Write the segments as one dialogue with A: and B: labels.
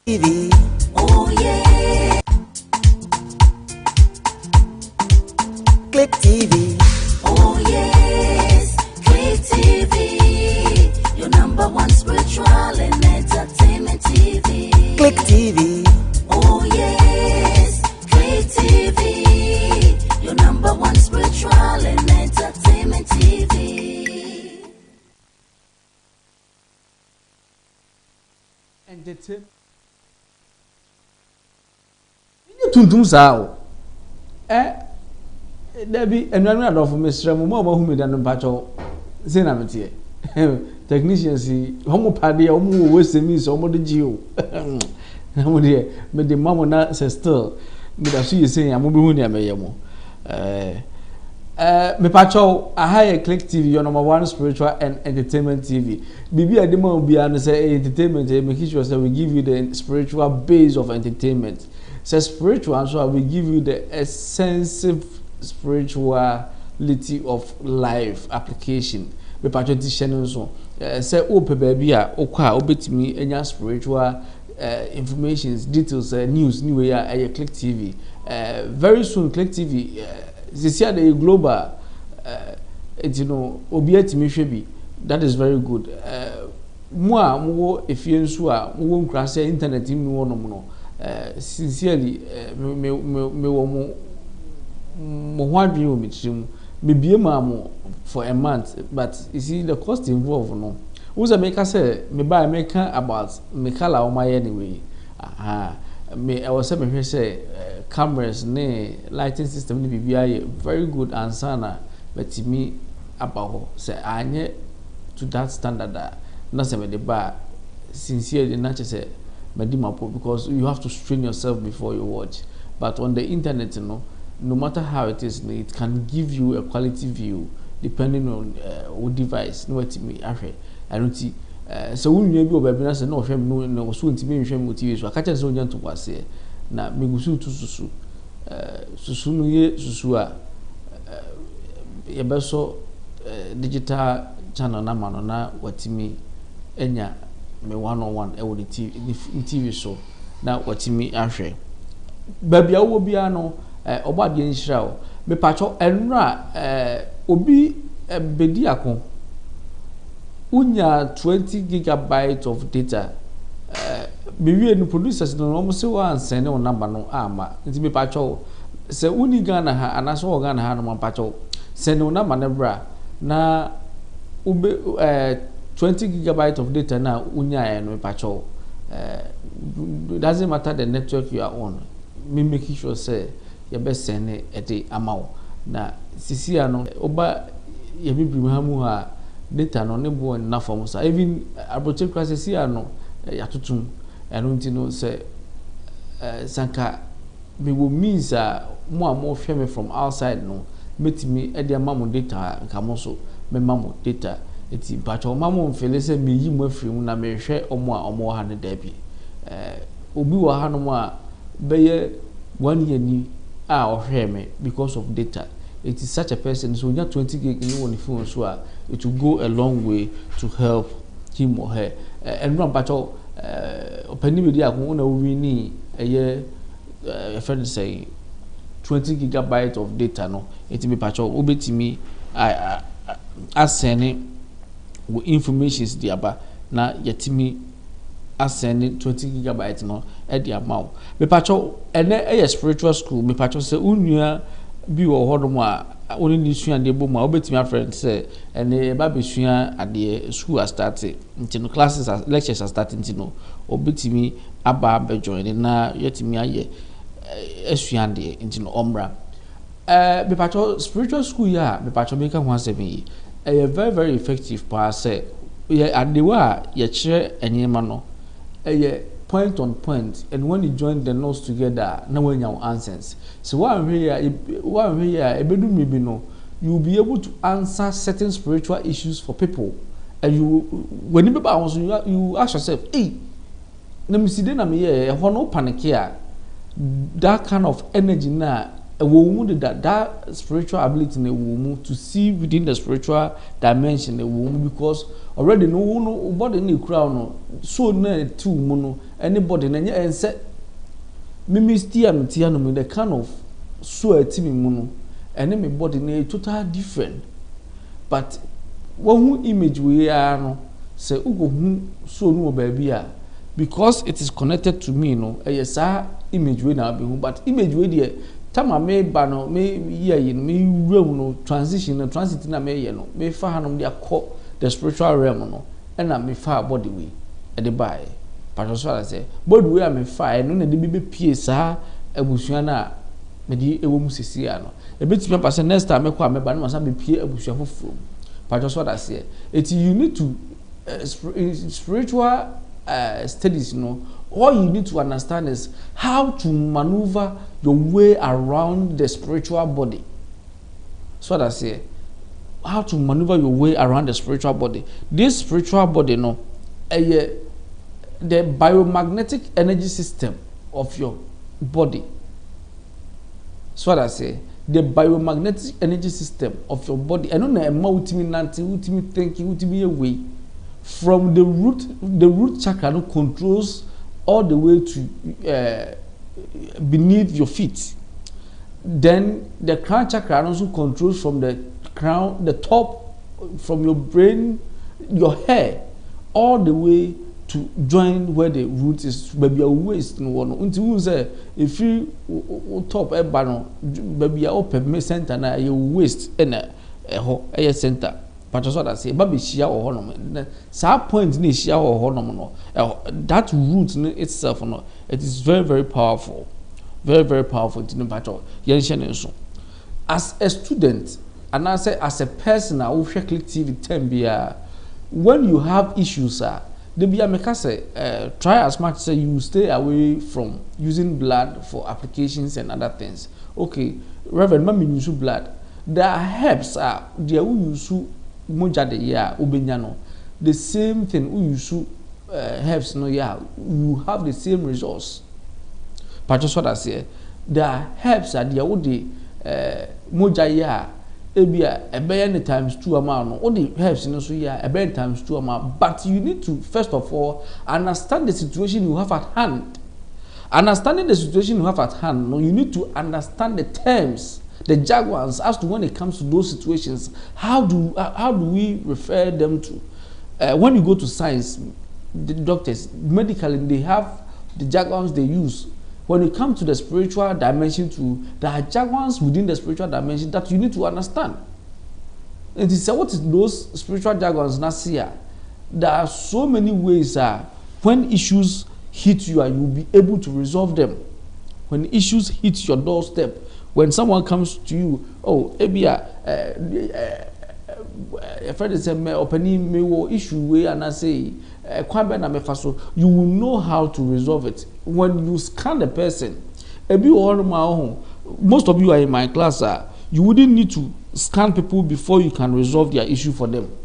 A: TV. Oh yeah. Click TV. Oh yes. Click TV. Your number one spiritual and entertainment TV. Click TV. Oh yes. Click TV. Your number one spiritual and entertainment TV.
B: Entertainment. Tuntum sao Debbie and one of Mr. Momo whom done patcho Zenamity technicians homo paddy or more waste me so more the Jew. How dear, but the mamma not says still, but I see you saying I'm moving near Mayamo. Me patcho a higher click TV, your number one spiritual and entertainment TV. Bibi a demo be an say entertainment, make sure that we give you the spiritual base of entertainment. Says spiritual, so I will give you the extensive spirituality of life application. Me patcho teaching so say open baby a okwa obetimi enya spiritual informations details news new way click TV. Very soon click TV this year the global you know obi atimi hwebi that is very good. Mo efie nso a mo nkra say internet mi wono no sincerely me wo mo hwadwe o mitrim me bie ma for a month, but you see the cost involved no who's a maker say me buy maker about me color o my anyway me I was say cameras ne lighting system ni bibia very good answer na but me about say anye to that standard na say me the bar sincerely na say because you have to strain yourself before you watch. But on the internet, no matter how it is, it can give you a quality view depending on what device. No, what me I don't see. So when you be over, say no, no, so intimate TV. So I catch us on to what say. Na me go to susu. Susu no ye susua. Yebeso digital channel na mano na what me enya. Me 101 e wo the TV so na watimi ahwe babia wo bia no obade nhira o me pacho enra obi bedi akon unya 20 gigabyte of data me wie no producers no mo se wa ansene o number no ama nti me pacho se uni Ghana ha anaso o Ghana ha no mo pacho se no number na bra na ube 20 gigabyte of data na unya no pacho it doesn't matter the network you are on. Me making sure say your best send at the amount na sisi ano oba ye bibiri hamu ha data no ne bo na form so even abrotech class sisi ano yatotum eno ntino say sanka me will means mo hwe me from outside no metimi e de amamo data nka mo so me mamo data eti pacho mamo mfele se me yi mo afiri mu na me hwe omo ha ne da bi obi wa ha no mo a beye 1 year ni a ohwe me because of data. It is such a person so nya 20 gig ni won phone so a it will go a long way to help him or her and run pacho opani be dia ko na wi ni eye a friend say 20 gigabyte of data no it be pacho obetimi asene informations diaba na yetimi asene 20 gigabyte no e dia mawo me pacho ene spiritual school me pacho se unua bi wo hodom a oni ni sua de bo ma obetimi afrend se ene ba be sua ade school a start ntino classes lectures are starting ntino obetimi aba be join na yetimi aye esua de ntino omra me pacho spiritual school ya me pacho make one 7 very very effective pa say adewa ye kire enyema no point on point, and when you join the notes together na when your answers so one here ebedu maybe no you'll be able to answer certain spiritual issues for people, and you when you ask yourself hey na me side na me here no panic here that kind of energy na a woman that spiritual ability in a woman to see within the spiritual dimension a woman, because already no body in the crown so no two mono anybody and said mimi still am tiano the kind of so a team mono and then my body na total different. But one image we are no say ugo hu so no baby a because it is connected to me no yes image we na be hu, but image we there time me ba no me year yin me realm no transition no transit na me ye no me fa hanom dey akọ the spiritual realm no and na me fa body we e dey buy pastor so say body we am fa no na dey be pie sa abusua na me di ewo mu sisi ya no e betimi pa say next time me kwa me ba no sa be pie abusua foforo pastor so say it you need to spiritual studies, you know, all you need to understand is how to maneuver your way around the spiritual body. So that's it. How to maneuver your way around the spiritual body. This spiritual body, no, the biomagnetic energy system of your body. So that's it. The biomagnetic energy system of your body. I don't know ultimate thinking, ultimate way. From the root chakra no controls all the way to beneath your feet. Then the crown chakra also controls from the crown, the top, from your brain, your hair, all the way to join where the root is. Baby, your waist no one. Until say if you top a bano, baby, your open center na your waist in a center. But that's what I say. Baby, share or honor. So point ni share or honor. That root itself, no, it is very, very powerful, very, very powerful. As a student, and I say as a person, I will click TV 10 when you have issues, the be a say try as much as you stay away from using blood for applications and other things. Okay, Reverend, mami use blood. There are herbs there who use moja de ya ubenyano. The same thing who use herbs no ya you have the same results. But just what I say, there are herbs there who the moja ya ebia ebe times 2 amount. All the herbs no so ya ebe times 2 amount. But you need to first of all understand the situation you have at hand. Understanding the situation you have at hand, no, you need to understand the terms, the jargons as to when it comes to those situations. How do we refer them to? When you go to science, the doctors medically they have the jargons they use. When you come to the spiritual dimension, there are jargons within the spiritual dimension that you need to understand. And to say what is those spiritual jargons Nasia? There are so many ways when issues hit you and you'll be able to resolve them. When issues hit your doorstep, when someone comes to you, oh, Ebia, a friend is a opening me issue way and I say, you will know how to resolve it. When you scan the person, most of you are in my class, you wouldn't need to scan people before you can resolve their issue for them.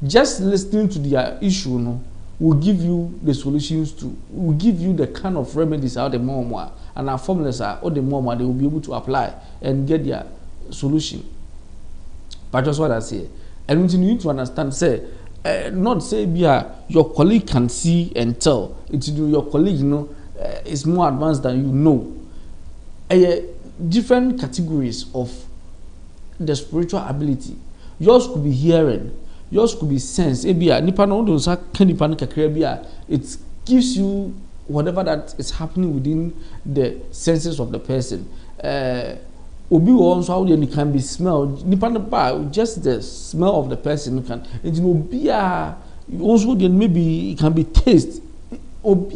B: Just listening to their issue, no, will give you the solutions to, will give you the kind of remedies out the more and our formulas are all the more they will be able to apply and get their solution. But just what I say, and you need to understand, say, not say your colleague can see and tell. It's your colleague, you know, is more advanced than you know. Different categories of the spiritual ability. Yours could be hearing. Yours could be sense. It gives you whatever that is happening within the senses of the person. Obi also you can be smelled. Just the smell of the person can. It also maybe it can be taste. How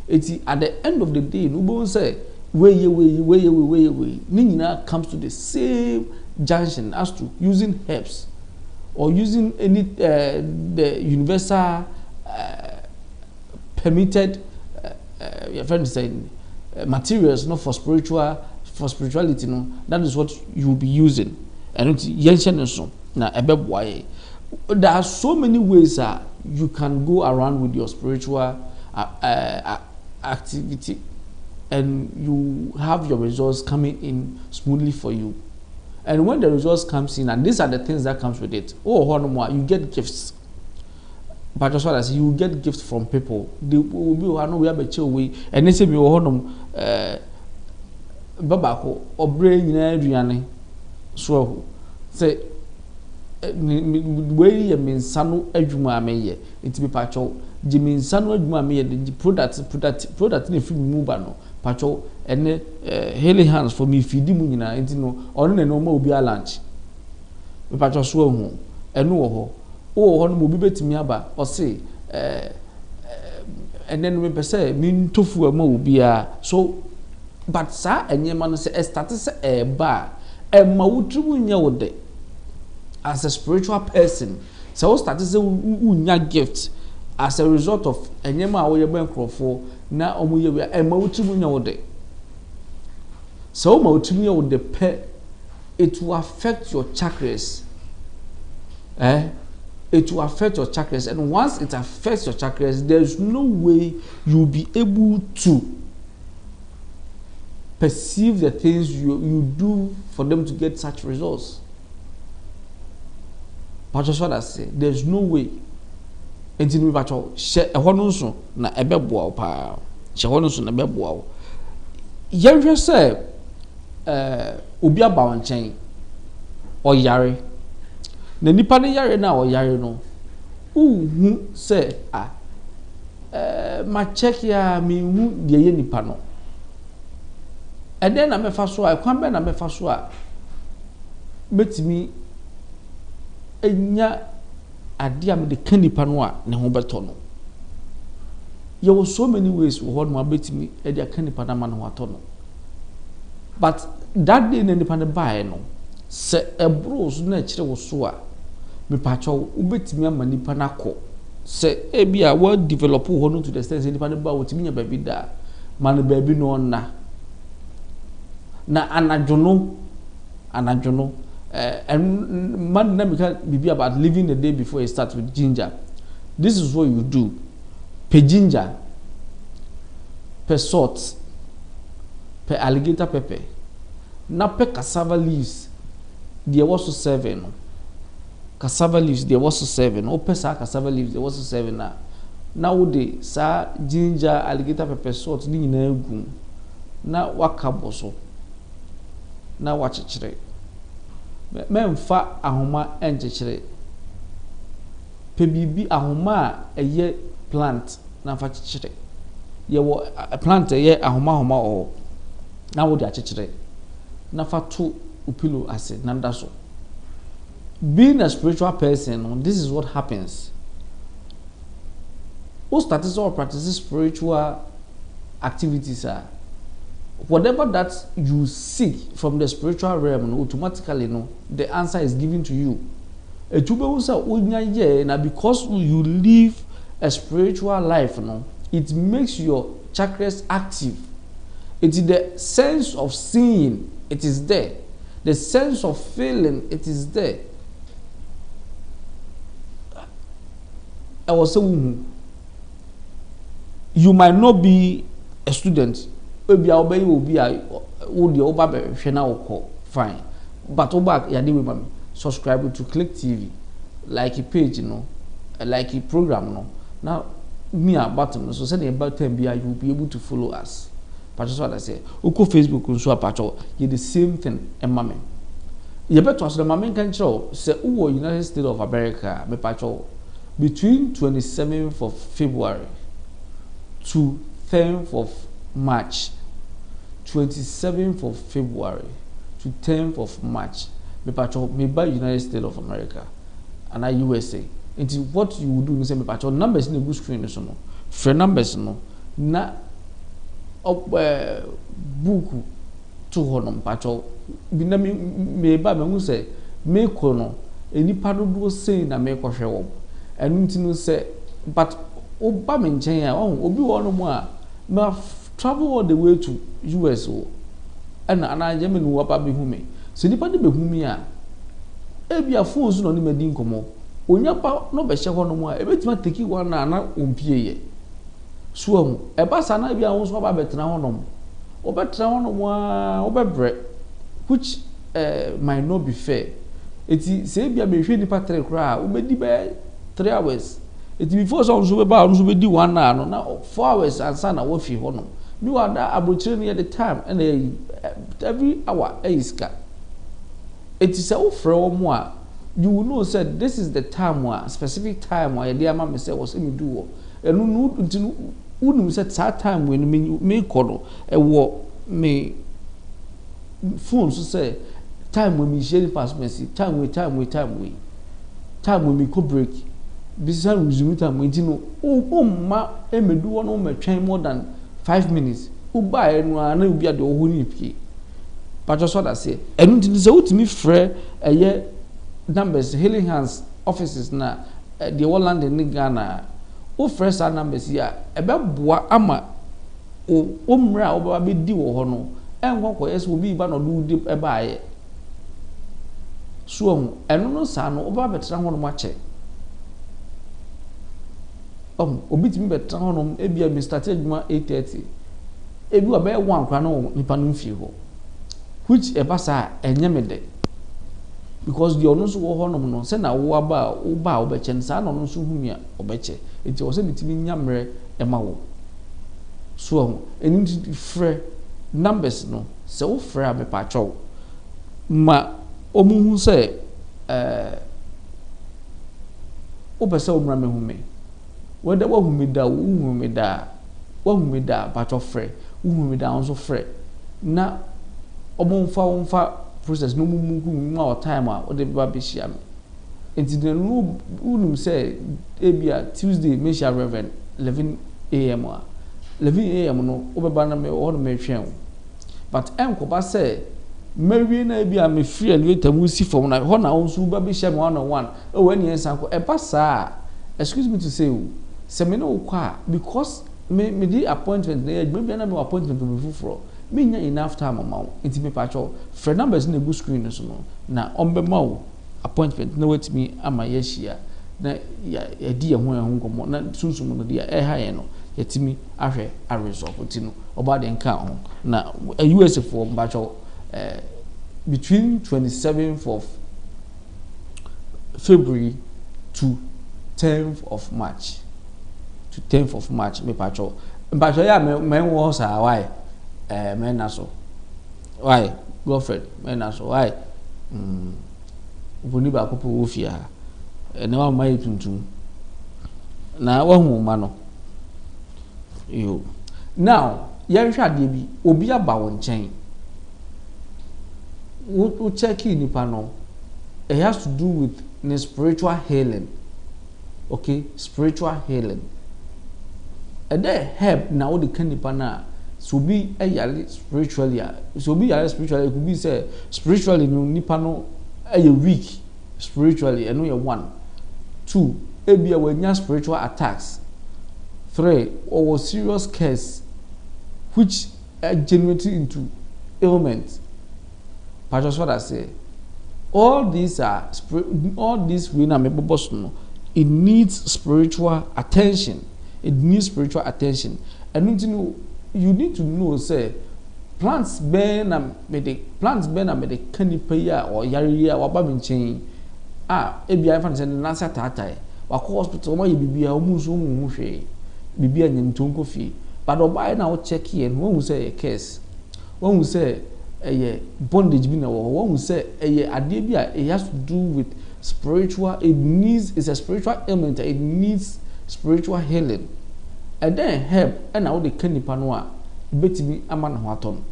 B: it's at the end of the day, no say way. Nina comes to the same junction as to using herbs or using any the universal permitted your friend is saying materials not for spirituality, no, that is what you will be using. And there are so many ways you can go around with your spiritual activity. and you have your results coming in smoothly for you. And when the results comes in, and these are the things that comes with it, you get gifts. But just what I say, you get gifts from people. They will be we have a chill way, and they say we will babako or brain in so say way you mean sanu edwuma meye it be pacho jimi sanu edwuma meye the product in free move no pacho ene healing hands for me feed mu nyina enti no ono na no ma obi a lunch me pacho so hu eno wo ho wo no obi betimi aba o se ene no me pese mi ntofu ama obi a so but sa enyema no se start se ba ma wutru nya wo de as a spiritual person so start say unya gift as a result of enyema wo ye bankrofo na omuye we ma wutru nya wo de so ma wutru nya wo de pe it will affect your chakras it will affect your chakras, and once it affects your chakras there's no way you'll be able to perceive the things you do for them to get such results. But just what I say, there's no way. Enti mi bacho she ehwo no so na ebeboa pa. She ehwo no so na ebeboa. Yehwe say obi aba won chen o yare. Na nipa ne yare na o yare no. Hu say ma check ya mi hu de ye nipa no. And then I'm a fast one. I come back. I'm a fast one. But me, enya adi am the candy panwa ne ho beto no. There were so many ways we hold my bet me e the candy panama no ato no. But that day ne nipa ne buy no. Se e bros na kire wo so a me pacho ubetimi ama nipa na ko. Se e bia we develop ho no to the extent nipa ne ba wotimi nya baby da. Man baby no na. Na anajono and man na be about living the day before you start with ginger. This is what you do. Per ginger, per salt, per alligator pepper, na per cassava leaves. There was to 7. Cassava leaves there was to 7. O per sa cassava leaves there was to 7 na. Now de sa ginger, alligator pepper, salt ni na egu. Na wakabo so. Na wachechire memfa ahoma enchechire pe bibi ahoma eye plant na fa chechire ye wo plant eye ahoma o na wo de achechire na fa to upilo ase na ndaso. Being a spiritual person, this is what happens. Who starts or practices spiritual activities are whatever that you seek from the spiritual realm, automatically, the answer is given to you. Because you live a spiritual life, it makes your chakras active. It is the sense of seeing, it is there. The sense of feeling, it is there. I was saying, you might not be a student. Obi obey obi wo de oba be hwe na wo fine, but oba ya dey with subscribe to Click TV, like a page like a program now me about so say about time you will be able to follow us. But that's what I say. Oko Facebook nso apacho you the same thing emame you better as the mama can show say who United States of America me pacho between 27th of February to 10th of March, 27th of February to 10th of March, me by United States of America and USA. Into what you will do is say me numbers in the good screen no, for numbers na up book to honum pacho bina me ba me say me kono enipa do say na me kohwe wo enu ntinu say but oba me nchen a obi wo no mo a ma travel all the way to US and anaje me no wapa be hu me so nipa de be hu me a e bia phones no ni medi nkomo onyapa no be hye ho no mo a e betima take one na ompie ye so e ba sa na bia ho so ba betena ho no obetra hono mo obebre which might not be fair. Eti say bia me hwe nipa 3 kra obedi be 3 hours. Eti before so nso be ba nso be di 1 hour no na 4 hours ansa na wo fi hono. Me wa da abrochire ne the time and every hour iska. Eti say wo frɛ wo mo a you will know said this is the time wa specific time wa ye ama me say was me do wo. Enu no ntinu unum say that time when me kodo wo me phone so say time when me share pass mercy time when me co break bisa resume time when you know ma emedu wono me twen more than 5 minutes uba enu ana obi ade oho ni pie but just what I say enu tin say utimi frɛ eye numbers healing hands offices na the Holland in Ghana o frɛ sa numbers ya ebeboa ama o mra o ba be di wo ho no enko yes obi ba no do di eba aye so eno no sa no oba betra ho no ma che obi timi betra ho no ebia me start adwuma 8:30 ebi wa be 1 kra no nipa no mfie ho which eba sa enye me de because the ono so wo ho no no se na wo aba o ba o be che nsa no no so hu mi a o be che enti wo se bitimi nyamre ema wo so eni frɛ numbers no se wo frɛ a me pa chow ma omuhu se obese omra me hume weda wa humida wo humida wa humida pa chow frɛ wo humida onso frɛ na omfa process no mumu ma o time a o de ba be hia me enti de no unum se ebia Tuesday me hia reverend 11 am a 11 am no obeba na me o no me hwen but enko ba say Mary na bia me free elevator mu si from na ho na onsu ba be share me 101 e wani ensan ko e ba sa excuse me to say o se me no kwa because me di appointment na maybe na me appointment to be fufuro me nya enough time amount it me pacho free numbers na go screen so no na ombe ma o appointment na wait me ama ye hia na ya di ye ho nkomo na sunsun no dia e ha ye no yetimi ahwe a resolve tino oba de nka ho na US for pacho between 27th of February to 10th of March me pacho ya me wo sa why me na so why girlfriend me na so why ubuni ba kopo wo fia na wa mai tuntum na wa hu ma no yo now yan hwa de bi obi aba wo nchen wo check in nipa no it has to do with the spiritual healing. Okay, spiritual healing. And there help now the can nipa na so be a spiritually so be a spiritually it could be say spiritually no nipa no weak spiritually and no 1 2 e be a spiritual attacks 3 or serious case which generated into ailment. But just what I say, all these we na me boss no, it needs spiritual attention. It needs spiritual attention. And you need to know say plants burn and me the canipa or yariya or babinchain. Ebi I find say nasa tatai. Wa hospital ma bibia omuso mu hwe. Bibia nyintonko fi. But oba na wo check here when we say a case. When we say bondage bi na wo who say ade bi it has to do with spiritual. It's a spiritual element. It needs spiritual healing. And then help and now the kanipa no a betimi ama na ho aton.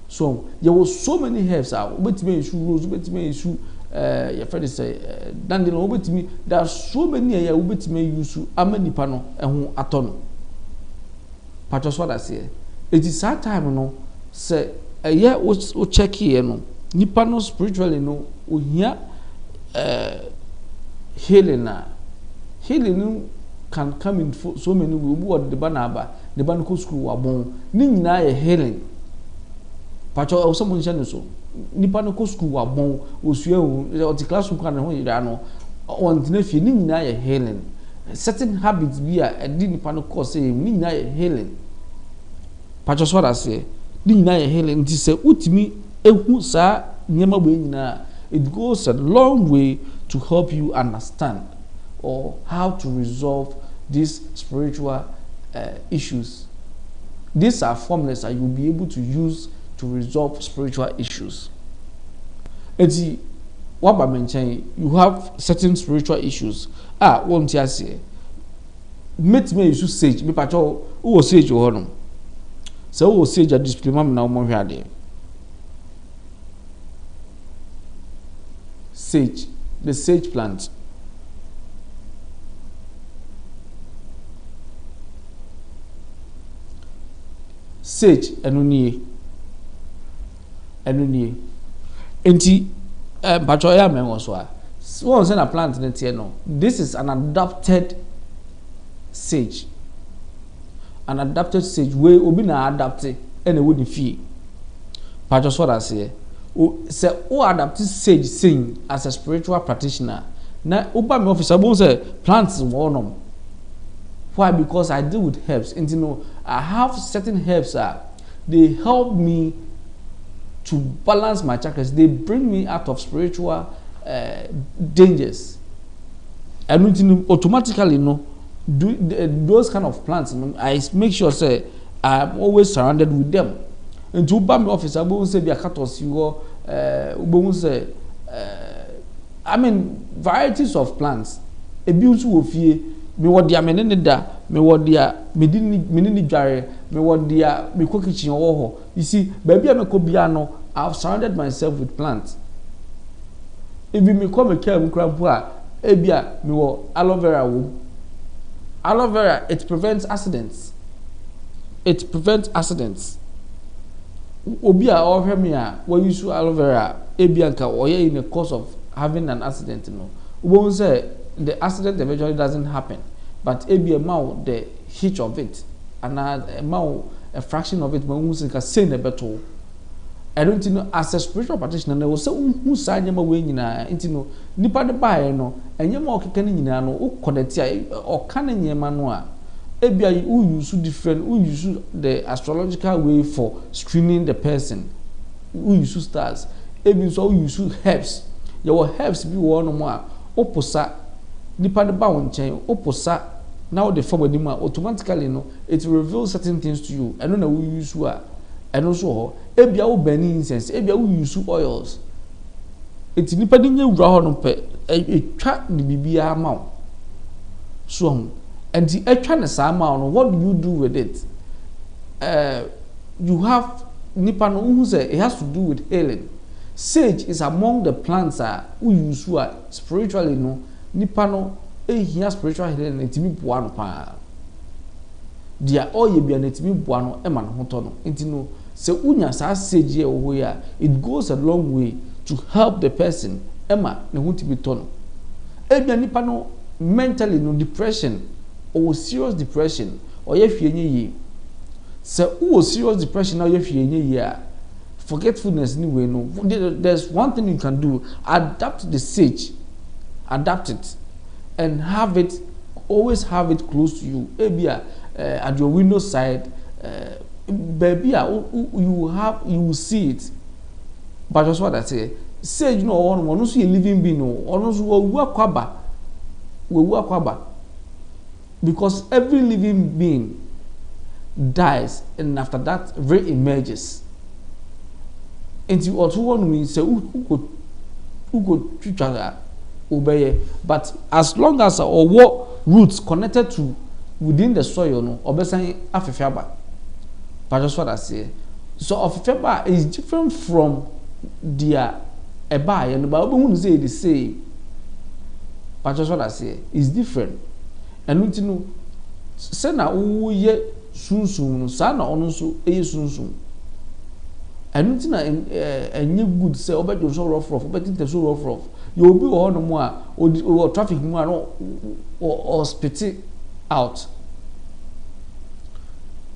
B: So there was so many herbs betimi issue rose betimi issue your friend say dandelion betimi there are so many betimi use ama nipa no ho aton. Patros what I say it is that time no say o check here no nipa no spiritually no ohia healing can come in so many ways. What the banaba the banco school wa bon ni nyina ye healing pacho o someone say so nipa no school wa bon osua o the classroom kan ho yira no on the fie ni nyina ye healing certain habits bi a di nipa no cause say ni nyina ye healing patch what I say ni nyina ye healing nti se utimi ehu saa nyema we nyina it goes a long way to help you understand or how to resolve these spiritual issues. These are formulas that you'll be able to use to resolve spiritual issues. Eti what mention you have certain spiritual issues. Won't you say? Meet me use sage. Me patcho who sage or no. So who sage a display mam na mo hwade. Sage, the sage plant. Sage enunie enti patcho ya men wo so a one say na plant na tie no. This is an adapted sage. An adapted sage wey obi na adapt e na wo ni fie. Patcho so that say say o adapt sage sing as a spiritual practitioner. Na oba me office abo say plants wo no. Why? Because I deal with herbs and I have certain herbs they help me to balance my chakras. They bring me out of spiritual dangers. And automatically those kind of plants I make sure say I'm always surrounded with them. And to buy my office I won't say be a catos you say I mean varieties of plants a beautiful fear. Me what dia menene da me what dia me ni dware me what dia me ko kitchen ho. You see baby me ko bia no I've surrounded myself with plants. If me come care mkrampo a ebia me wo aloe vera wo. Aloe vera it prevents accidents. Obi a ohwe me a we use aloe vera ebia nka oye in the course of having an accident no. Won't say the accident eventually doesn't happen, but maybe amount the hitch of it, and a fraction of it when we say the battle. I don't know as a spiritual practitioner, there was so who signed them away in into nipa the buyer no, and you more can in no, connect or can in your manual. Maybe who use different, who use the astrological way for screening the person, who use stars, maybe so use herbs. Your herbs be one more opposite. Nipa de ba won chen oposa now the forward nim automatically no it reveals certain things to you and no we use a and also ho ebia wo burning incense ebia wo use oils it nipa de nya wura ho no pe etwa de bibia ma so and the etwa ne sa ma no what do you do with it you have nipa no who say it has to do with healing. Sage is among the plants who use spiritually no nipa no ehia spiritual healing etimi boa no pa dia oye bia na etimi boa no e ma no hoto no enti se unya sa sage e wo ya it goes a long way to help the person e ma ne ho tibi to no ebia nipa no mentally no depression or serious depression or ye hwie nye yi se wo serious depression na ye hwie nye yi a forgetfulness ni we no there's one thing you can do adapt the sage. Adapt it and always have it close to you. Maybe at your window side, baby, you will see it. But that's what I say. Say one also a living being, or also we work because every living being dies, and after that, re-emerges. And you also want me say who could treat obey, but as long as what roots connected to within the soil no obesan afefiaba. But that's what I say. So afefiaba is different from their eba and but we say the same. But that's what I say. It's different. And you know say na wo ye sunsun no sa na ono so eye sunsun. And you know enye good say obejo so rough obetinte so rough. You will be on more or traffic more or spit it out.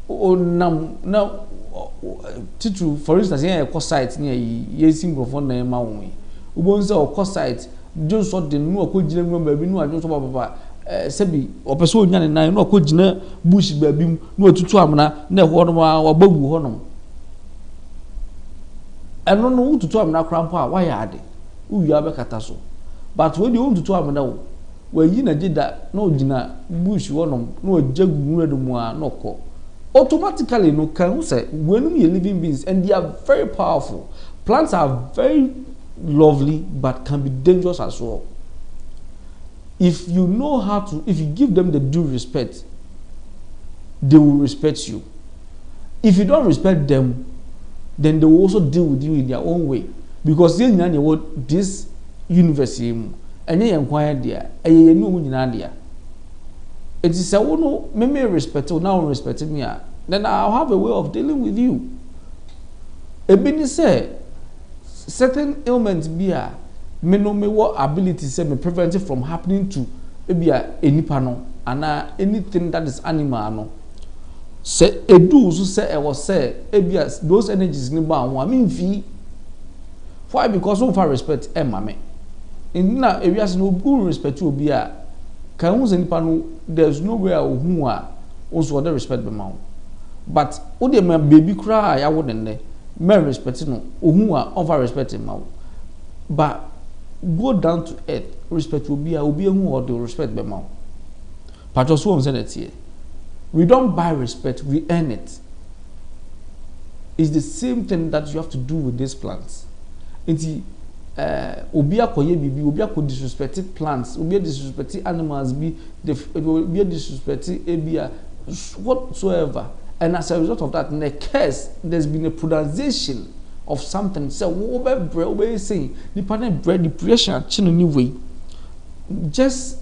B: Oh, now, for instance, here a cost site near ye microphone name Maui. Ubonza or cost site, just what the new could baby no, I don't know about sebi opeso onya ne nan no akogina bush baabim no atutu amna na ho no wabagu ho no eno no ututu amna krampo a waya ade uwi abekata so but when you ututu amna wo wayi na jida na ogina bush ho no na ojagu nwura mu a no ko automatically no can who say when we living beings and they are very powerful. Plants are very lovely but can be dangerous as well. If you know how to, if you give them the due respect, they will respect you. If you don't respect them, then they will also deal with you in their own way. Because they know this universe and they inquire there, and you know when you're there. It is a no, me respect you now respect me. Then I'll have a way of dealing with you. Ebini say certain ailments be a me no me what ability say me prevent it from happening to maybe any pano and anything that is animal no. Say edu so say e was say ebi those energies ni ba won me mfi. Why? Because of our respect e mame. In na ebi as no good respect to obi a kan hu nipa no there's no way who a also other respect be ma. But o de my baby cry ya wo den me respect no who a over respect ma. But go down to earth respect obi who or the respect be ma. Patro so on say that here. We don't buy respect, we earn it. It's the same thing that you have to do with these plants. Inti obi akoye bibi obi akọ disrespected plants obi disrespected animals be obi disrespected ebia whatsoever, and as a result of that in the case there's been a pronunciation of something say we say the partner bread depression chin anyway just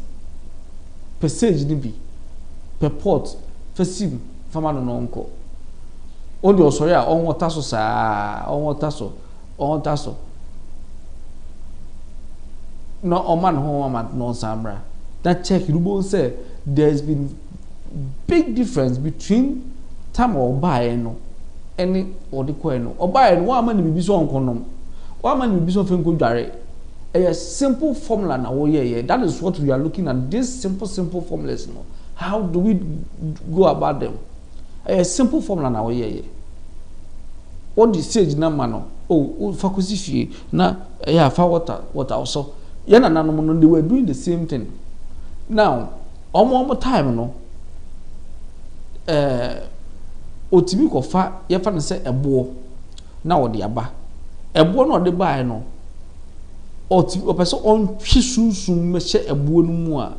B: passage ni bi purport fasim fama no nko only osori a on water so sa on water so no oman ho man no samra that check rubo say there's been big difference between time or buy no any or the coin or buy no one man be so onkonom one man be so fenko dware a simple formula na wo ye that is what we are looking at. This simple formulas no, how do we go about them? A simple formula na wo ye what the sage na man oh fakusi fie na ya fa water also yana nanom no they were doing the same thing. Now omo time no otimi ko fa ye fa ne se ebo na wo de aba ebo no de bae no oti opeso on hwisunsun me hye ebo no mu a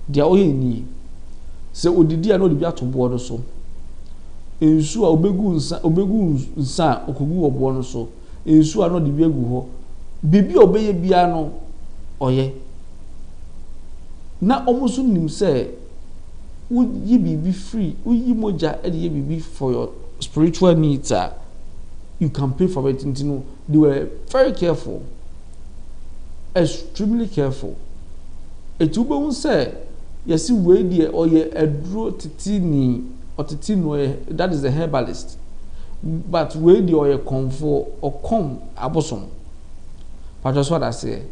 B: de oye ni se odidi a no de bi atobo no so ensu a obegu nsa okogu obo no so ensu a no de bi agu ho bibi obeye bia no oye na omusu nim se uyi bibi free uyi moja e de bibi for your spiritual needs you can pay for it. You know, they were very careful, extremely careful. It will be say yes we dey or ye edro titini or titino that is a herbalist, but we dey or ye comfort or come abosom. But just what I say.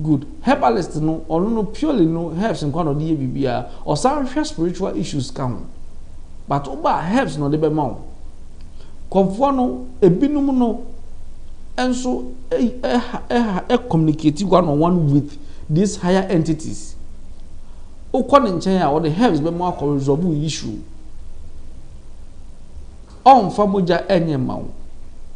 B: Good herbalist no or no purely no herbs in kwano dey bibia or some spiritual issues come, but oba herbs no dey be ma comfort no ebinum no enso communicate one on one with these higher entities. Okwa nchen ya or the herbs be ma ko resolve issue on famoja enye ma wo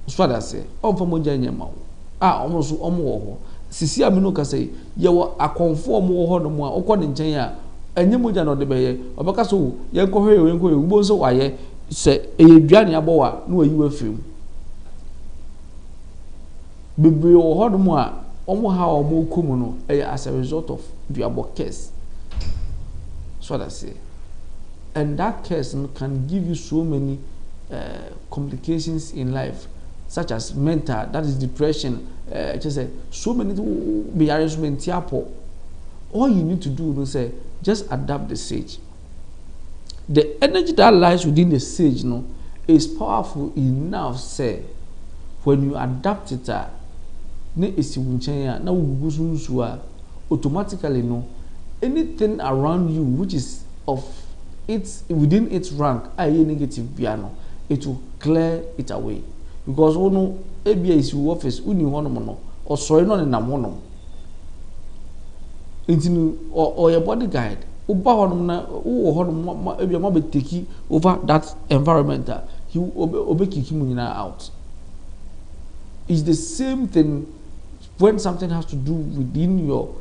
B: so that say on famoja enye ma wo omo so omo wo ho sisi amino ka say ye wo akonfo omo wo ho no mu a okwa nchen ya enye moja no de be ye obaka so ye nkohwe ye nkohwe ugbo so waye se eyeduane abowa no ayi wa fim bebe wo ho no mu a omo ha omo komu no as a result of duabo case. So that say, and that case can give you so many complications in life, such as mental, that is depression, just say so many embarrassment. All you need to do is say just adapt the sage. The energy that lies within the sage, no, is powerful enough. Say when you adapt it, ne esi wunchenya na ugugusu automatically no. anything around you which is of its within its rank aye negative biano, it will clear it away because ono ebia is your office uni hono no or sorry no na hono intinu or your body guide uba hono na wo hono ebia ma be take over that environment he obe kick him out. It's the same thing when something has to do within your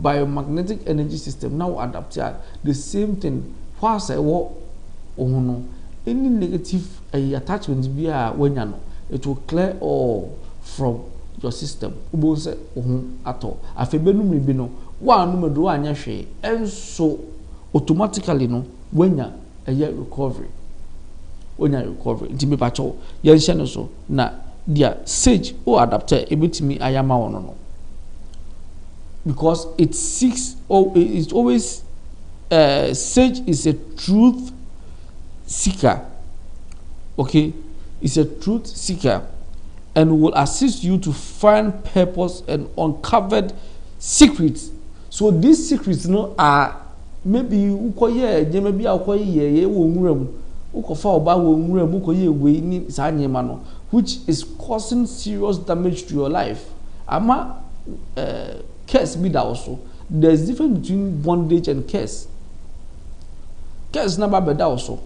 B: biomagnetic energy system. Now adapt the same thing. Whilst I walk, any negative attachments be when you know, it will clear all from your system. Ubo say at all. Afebenu mibino one number do anya hwe and so automatically no when you a year recovery. When you recovery, inti me pacho yen hye so na dia sage or adapter ebitimi ayama wono no. Because it seeks or it's always sage is a truth seeker. Okay, it's a truth seeker and will assist you to find purpose and uncovered secrets. So these secrets are maybe ukoye maybe ukoye wo nwuram ukofa oba wo nwuram ukoye we ni sa nyema no which is causing serious damage to your life. Ama curse be that also. There's difference between bondage and curse. Curse number be that also.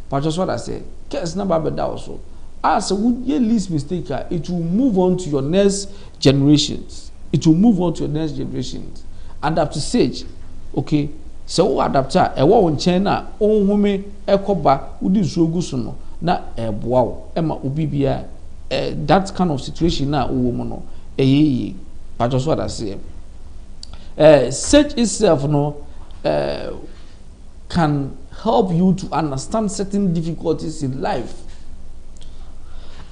B: But just what I say. Curse number be that also. As a least mistake, it will move on to your next generations. It will move on to your next generations. Adapt to sage. Okay. So adapter e wo nchen na onhume ekoba udi suogusu no na eboa ema obibia that kind of situation na wo mo no eyeye. But just what I say. Sage itself no can help you to understand certain difficulties in life.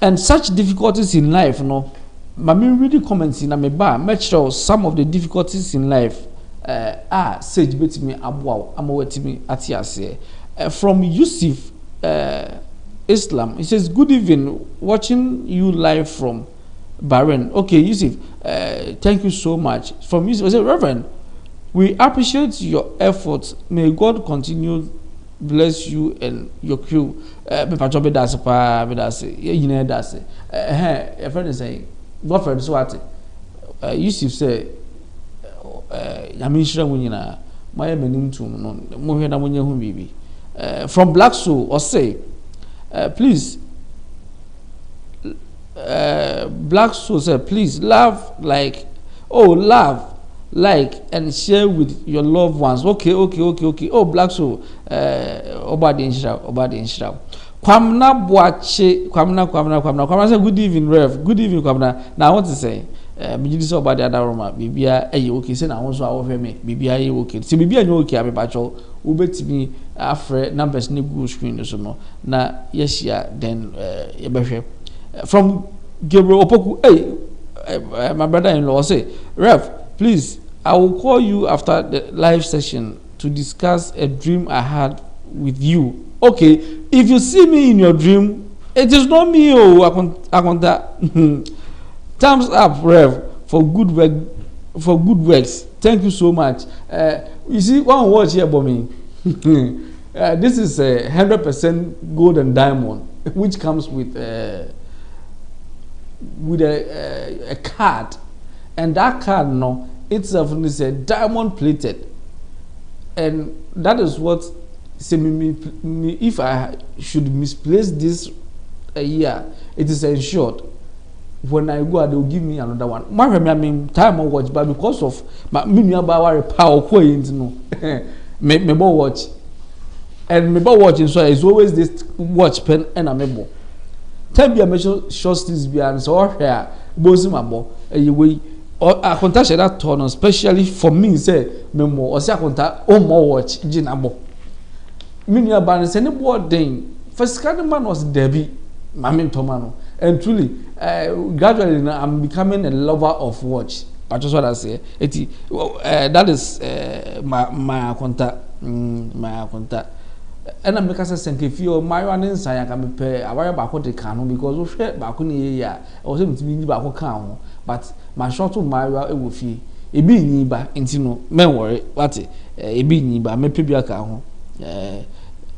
B: And such difficulties in life, no, mami really comments in ameba, make sure some of the difficulties in life sage betimi abwa amawetimi atiase. From Yusuf Islam, he says, "Good evening, watching you live from Bahrain." Okay, Yusuf, thank you so much. From Yusuf, I said, "Reverend, we appreciate your efforts. May God continue bless you and your crew." Me pacho be dase pa be dase. Ye yine dase. A friend is saying, "What friend so what?" Yusuf say, "Yamishra munyina, my menim tum no. Mo hwe na munye hu bibi." From Black Soul or say, please. Black Soul said, "Please laugh like and share with your loved ones." Okay. Oh, Black Soul, Obadi Inshra. Kwamna Boache, Kwamna say, "Good evening, Rev. Good evening, Kwamna." Now I want to say, Bijidi so Obadi Adaroma, Bibia, okay, say na also offer me, Bibia, okay. See, Bibia, no okay, Abibacho, Ubetimi, afre numbers, ni good screen, so no. Na, yes, yeah, then, from Gabriel Opoku, my brother-in-law say, "Rev, please, I will call you after the live session to discuss a dream I had with you." Okay, if you see me in your dream, it is not me. Oh, I contact. Thumbs up, Rev, for good work, for good works. Thank you so much. You see, one watch here about me. This is 100% gold and diamond, which comes with a card, and that card no itself is a diamond plated, and that is what say me if I should misplace this a year, it is ensured when I go they will give me another one. I mean time on watch, but because of my power no me watch, and me watching so is always this watch pen and a mebo. Tell me, I mention short sleeves behind so here, Bozimabo, way or I contact that turn, especially for me, say, Memo, or say I contact more watch, Jinabo. Minia Ban is any board ding. First, man was Debbie, Mammy Tomano, and truly, gradually I'm becoming a lover of watch. But just what I say, that is my contact, my contact. And I'm because I think if you're my one inside, I can pay a wire back what they can because of share back on the year. I was able to be back on, but my short to my it will fee. ebi nyi ba nti no men worry what ebi nyi ba mepe bi aka ho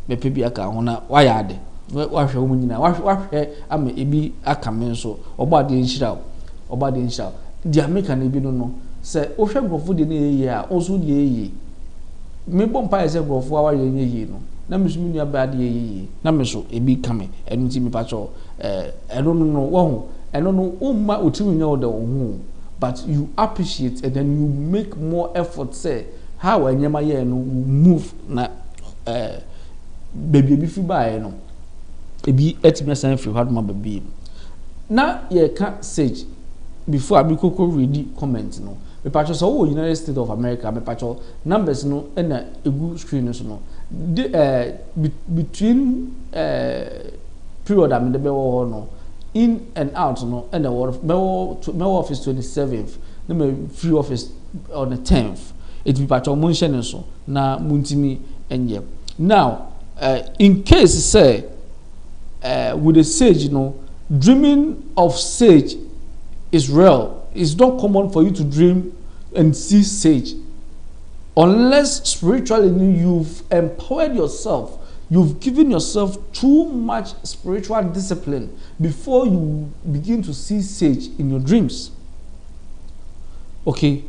B: mepe bi aka ho na wa ya ade wa hwe wo nyina wa hwe ama ebi aka men so oba de nhira oba de nhira di America na ebi no se o hwe grofo de na yeye a o so de yeye me bompa ese grofo wa yeye no na me so mi nua ba de yeye na me so ebi kame enu ti me pa cho eno no wo ho eno no umma otimi nya wo de wo ho but you appreciate and then you make more effort say how anyama ye no move na baby bi fi bae no ebi etimi san free hard ma baby na ye ka sage before abikoko read comment no me patcho so wo United States of America me patcho numbers no na egu screen so no between period am de be wo no in and out no and the office 27th na free office on the 10th it be patcho mention so na muntimi enye now in case say with the sage dreaming of sage is real. It's not common for you to dream and see sage unless spiritually you've empowered yourself, you've given yourself too much spiritual discipline before you begin to see sage in your dreams. Okay,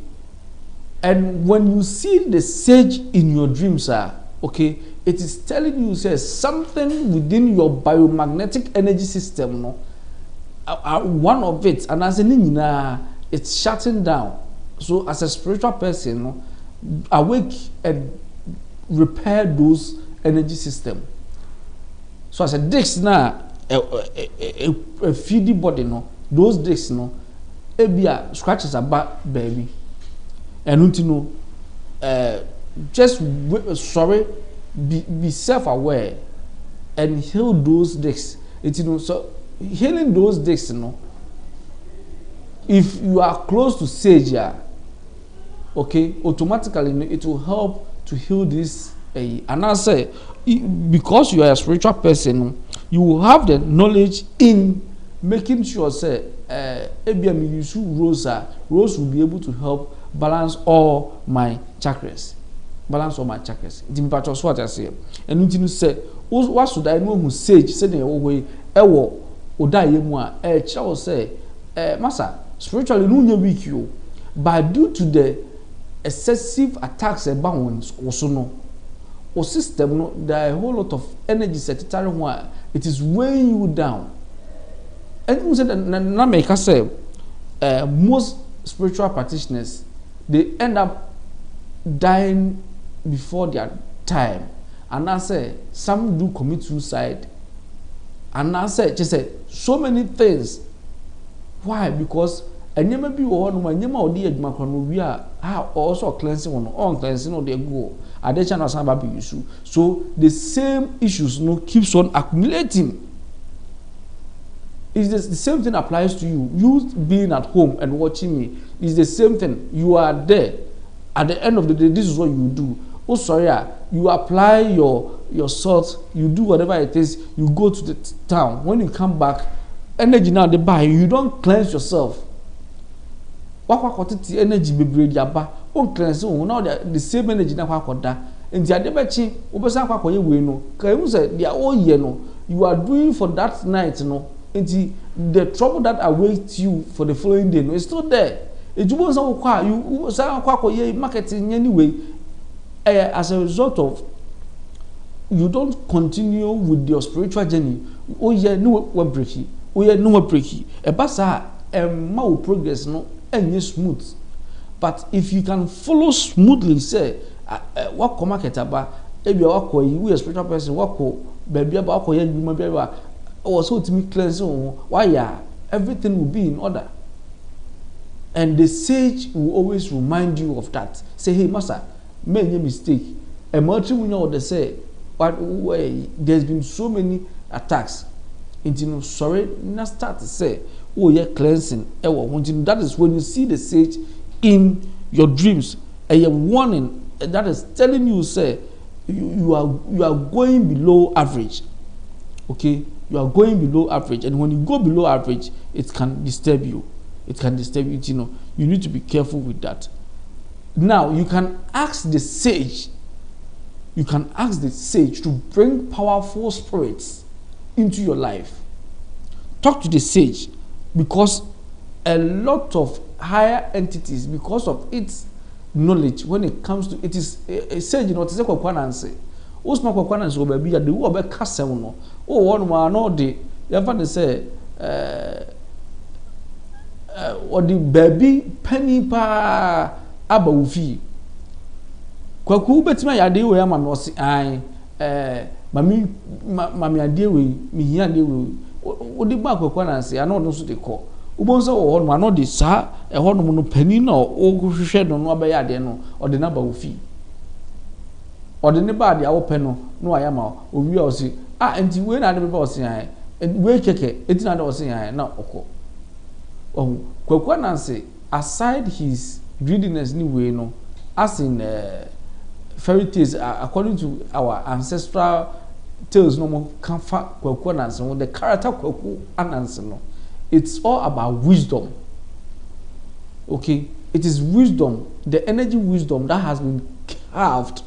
B: and when you see the sage in your dreams, okay, it is telling you something within your biomagnetic energy system, one of it, and as a it's shutting down. So as a spiritual person, awake and repair those energy system. So as a disc now, a feedy body, those discs, ebia scratches about baby, and just be self-aware and heal those discs. So healing those discs, if you are close to sage, okay, automatically it will help to heal this. And I say, because you are a spiritual person, you will have the knowledge in making sure say rose will be able to help balance all my chakras. Balance all my chakras. It's what I say. And you say, what should I know who sage said in your way? Ewo oda yemwa chawo say masa spiritually no weak you, but due to the excessive attacks about also no or system no there are a whole lot of energy secretary one it is weighing you down. And you said na make us say most spiritual practitioners they end up dying before their time, and I say some do commit suicide. And I said, just said so many things. Why? Because I never be one my name or the macron we are also cleansing on cleansing or they go. I did channel some baby issue. So the same issues keeps on accumulating. It's the same thing applies to you. You being at home and watching me is the same thing. You are there. At the end of the day, this is what you do. Oh, sorry, you apply your salt, you do whatever it is, you go to the town. When you come back, energy now they buy, you don't cleanse yourself. What energy be breed yaba? On cleanse now the same energy now kwakoda. And the adebachi, obesa kwakoye we no. Can you say they are all year no? You are doing for that night no. And the trouble that awaits you for the following day no, it's still there. It you say kwakoye marketing anyway. As a result of you don't continue with your spiritual journey. Oh yeah, no one breaky. Oh yeah, no one breaky. A basa more progress no any smooth. But if you can follow smoothly, say what come market about if you are you a spiritual person, what baby about you maybe also to me cleansing why everything will be in order. And the sage will always remind you of that. Say, hey, master, make a mistake. A multi-winner they say, but there's been so many attacks. Into sorry, not start to say, oh yeah, cleansing. That is when you see the sage in your dreams, and you're warning. That is telling you, say, you are going below average. Okay, you are going below average, and when you go below average, it can disturb you. It can disturb you. You need to be careful with that. Now you can ask the sage. You can ask the sage to bring powerful spirits into your life. Talk to the sage, because a lot of higher entities, because of its knowledge when it comes to it, is a sage, you know, it's a kwakwananse. Osma kwakwananse obabi ya de wo be kasem no. O won ma no de ya fa de say or the baby penny pa aba ufi. Kwaku betima ya de we ama me osi an mami ade we mi hia ade we odi ba kwakwananse ana no so de ko. Ubonso wo no ano de sa ho no no pani na o hwehwe no abeya ade no o de na ba ufi. O de ne ba de awo pe no no ayama o wi o si enti we na de be o si an we keke eti na de o si an na okọ. Oh, kwakwananse, aside his greediness ni way no, as in fairy tales, according to our ancestral tales, no more comfort kwakwananse, the character kwakwananse no, it's all about wisdom. Okay, it is wisdom, the energy wisdom that has been carved,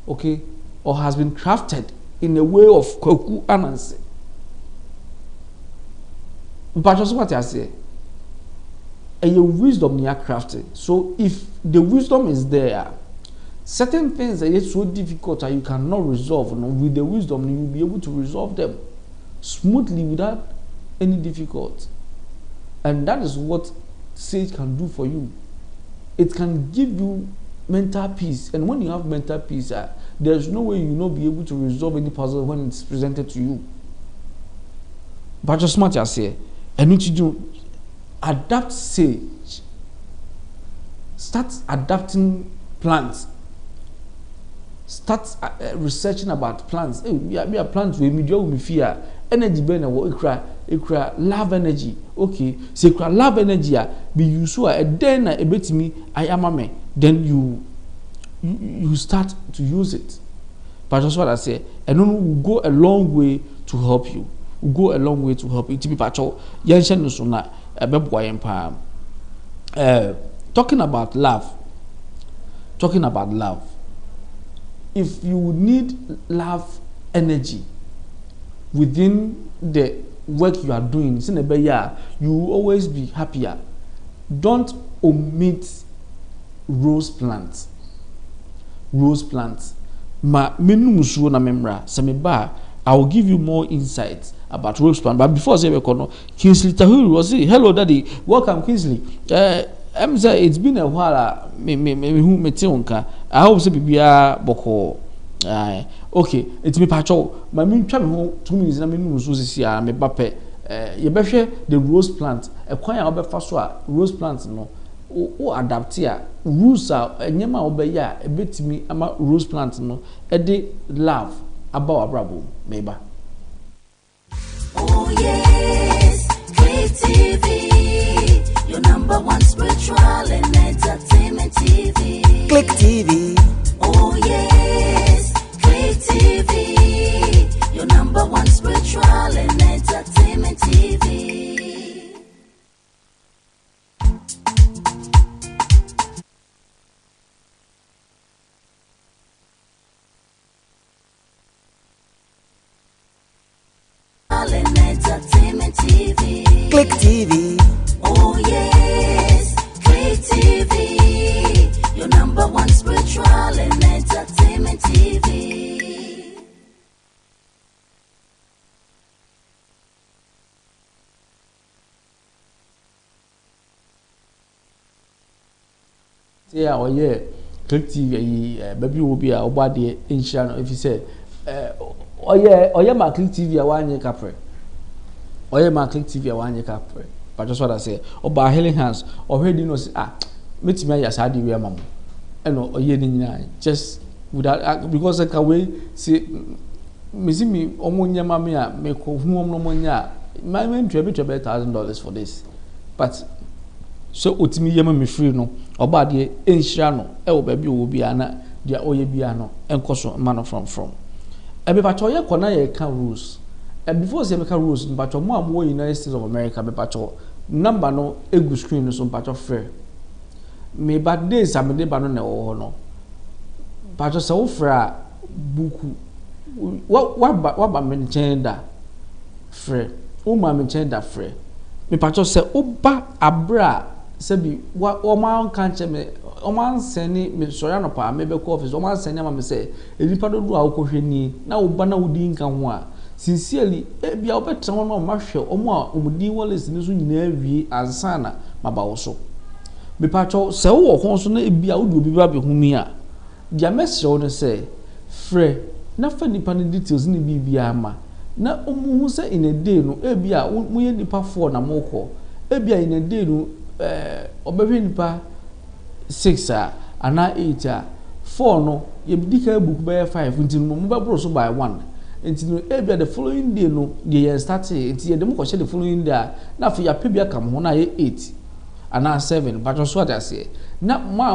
B: okay, or has been crafted in a way of kwakwananse. But just what I say. And your wisdom near crafted. So if the wisdom is there, certain things that are so difficult that you cannot resolve, with the wisdom you will be able to resolve them smoothly without any difficulty. And that is what sage can do for you. It can give you mental peace. And when you have mental peace, there's no way you will not be able to resolve any puzzle when it's presented to you. But just smart as say, and what you do, adapt sage. Start adapting plants. Start researching about plants. Hey, we are plants we me fear energy burn ekra love energy. Okay, so ekra love energy be use so a then a betimi ayamame, then you start to use it. But that's what I say. And will go a long way to help you. Will go a long way to help you. To be pacho yenshen no so na talking about love. If you need love energy within the work you are doing, you will always be happier. Don't omit rose plants. Ma menu musuo na memra semeba. I will give you more insights about rose plant. But before I say Kingsley Tahuru was saying, hello daddy, welcome Kingsley. It's been a while. I hope say bibia boko. Okay, it's me pacho. My me try me home 2 minutes na me no so sisi a me bape. You behwe the rose plant. E kwan ya obefa so a rose plant no o adapt ya rules a enyema obeya e betimi ama rose plant no e de love about abrabo meba.
A: Oh yes, Click TV, your number one spiritual and entertainment TV.
C: Click TV.
A: Oh yes, Click TV, your number one spiritual and entertainment TV. Entertainment TV.
C: Click TV.
A: Oh yes, Click TV, your number one spiritual and entertainment TV.
B: Yeah, oh yeah, Click TV. Baby will be a obadi in Shano if you say, oh yeah, my Click TV a 1 year capre. Oye ma Click TV a 1 year capre. But just what I say. Oba healing hands. Already know say metime ya sadi we mam. Eno oye ni nyina just without because I can we say me see me omo nyama me a me ko hu omo no nya. My men trebe $1,000 for this. But so otimi yema me free no. Oba de enhira no e wo ba bi wo bia na de oye bia no enkoso man from. Ebe ba choye kona ye kan rules. And before say make rules, but more and more United States of America, be patcho number no egu screen no so patcho fair. me bad days am de ba no na wo no pa cho se wo fra buku wa ba me nchen da frɛ wo ma me nchen da frɛ me pa cho se wo ba abra se bi wo ma kan che me o man seni me sori no pa me be ko office o man seni ma me se edipa do do a wo hwɛ ni na wo ba na wo di nka ho a sincerely e bia wo betra ho no ma hwɛ o mo a o di wallets ni so nyina wie ansana ma ba wo so me pa cho se wo ho so na e bia wo do obi ba be hu mi a dia message wo no se frɛ na fa nipa ne details ni bibia ma na o mu hu se in a day no e bia mo ye nipa 4 na mo ko e bia in a day no obehwe nipa 6 ana 8 4 no ye bidika book by 5 until mo be bro so by 1 until e the following day no ye start until ye dem ko the following day na for ya pebia kam ho na ye 8 ana 7 but so that say na ma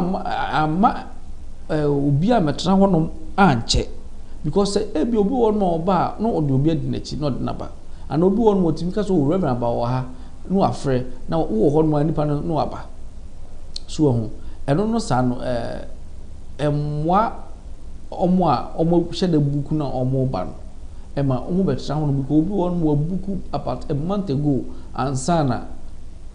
B: obi a metra ho no anche because e bi obi won ma oba no odi obi adinachi no dinaba ana obi won mo timi ka so reverend ba wo ha no afre na wo ho no nipa no aba so ho eno no sa no emwa omo hye da buku na omo ba no ema omo betra ho no because obi won mo buku about a month ago ansana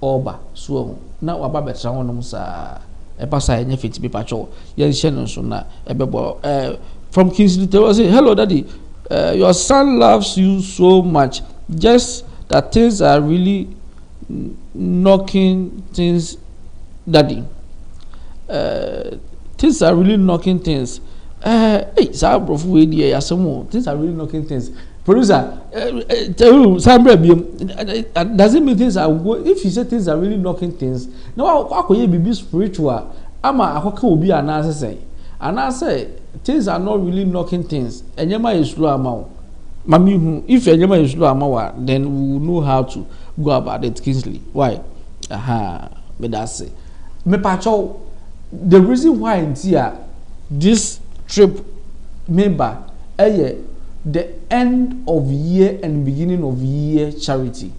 B: oba so ho na waba betra ho no sa e pasa enye fit bi pacho ye hye no so na ebebo from Kingsley they say hello daddy your son loves you so much just that things are really knocking things daddy things are really knocking things hey sa brofu we dey asemo things are really knocking things producer sambre biom does it mean things are go if you say things are really knocking things now akoye bibi spiritual ama akoka obi anase say things are not really knocking things enyema is slow amount mami hu if enyema is slow amount then we will know how to go about it Kingsley why me that say me pacho the reason why in this trip member the end of year and beginning of year charity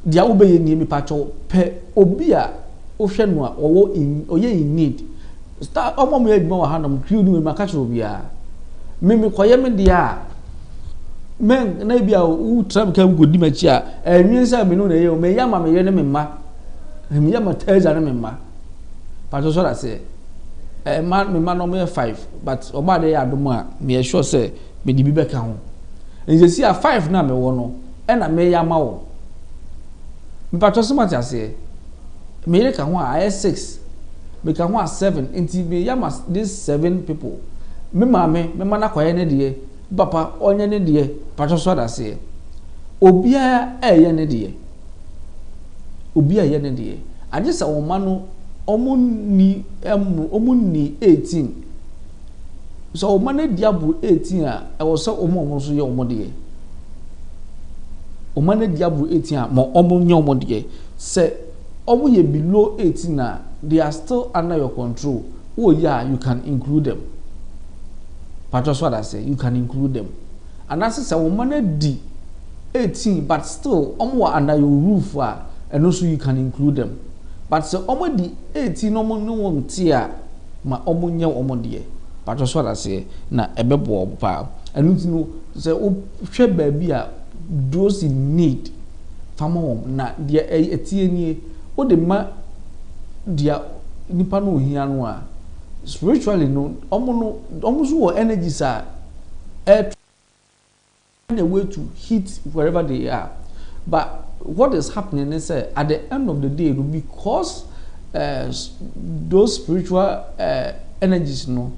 B: dia obeye ni me pacho pe obi a ohwe no a owo in need start omo me adwuma wa hanam crew ni me makacho obi a me koye me dia men na bia u tram kam godi machi a enwen sa me no na ye o me yama me ye ne me ma me yama teza ne me ma pacho so that say man me man no me 5 but oba de ya adom a me sure say me di bi be ka ho nje si a 5 na me wo no e na me yama wo me pacho so mati ase me ye ka ho a 6 me ka ho a 7 enti me yama these 7 people me mame me mana kwaye ne de papa onye ne de pacho so that say obia eye ne de obia eye ne de agisa wo ma no omuni 18 so o man diabu 18 a e wo so omo so ye omo de o man diabu 18 a mo omo nye omo de se omo ye below 18 a they are still under your control oh yeah you can include them but just what I say you can include them and as say o man di 18 but still omo under your roof and also you can include them. But so omo di 18 omo no won tia ma omo nya omo de but so that say na ebebo pa anu ti no say o hwe ba bi a those in need fama won na de etie nie o de ma dia nipa no ohia no a spiritually no omo so energy sa and a way to hit wherever they are but what is happening is at the end of the day because those spiritual energies no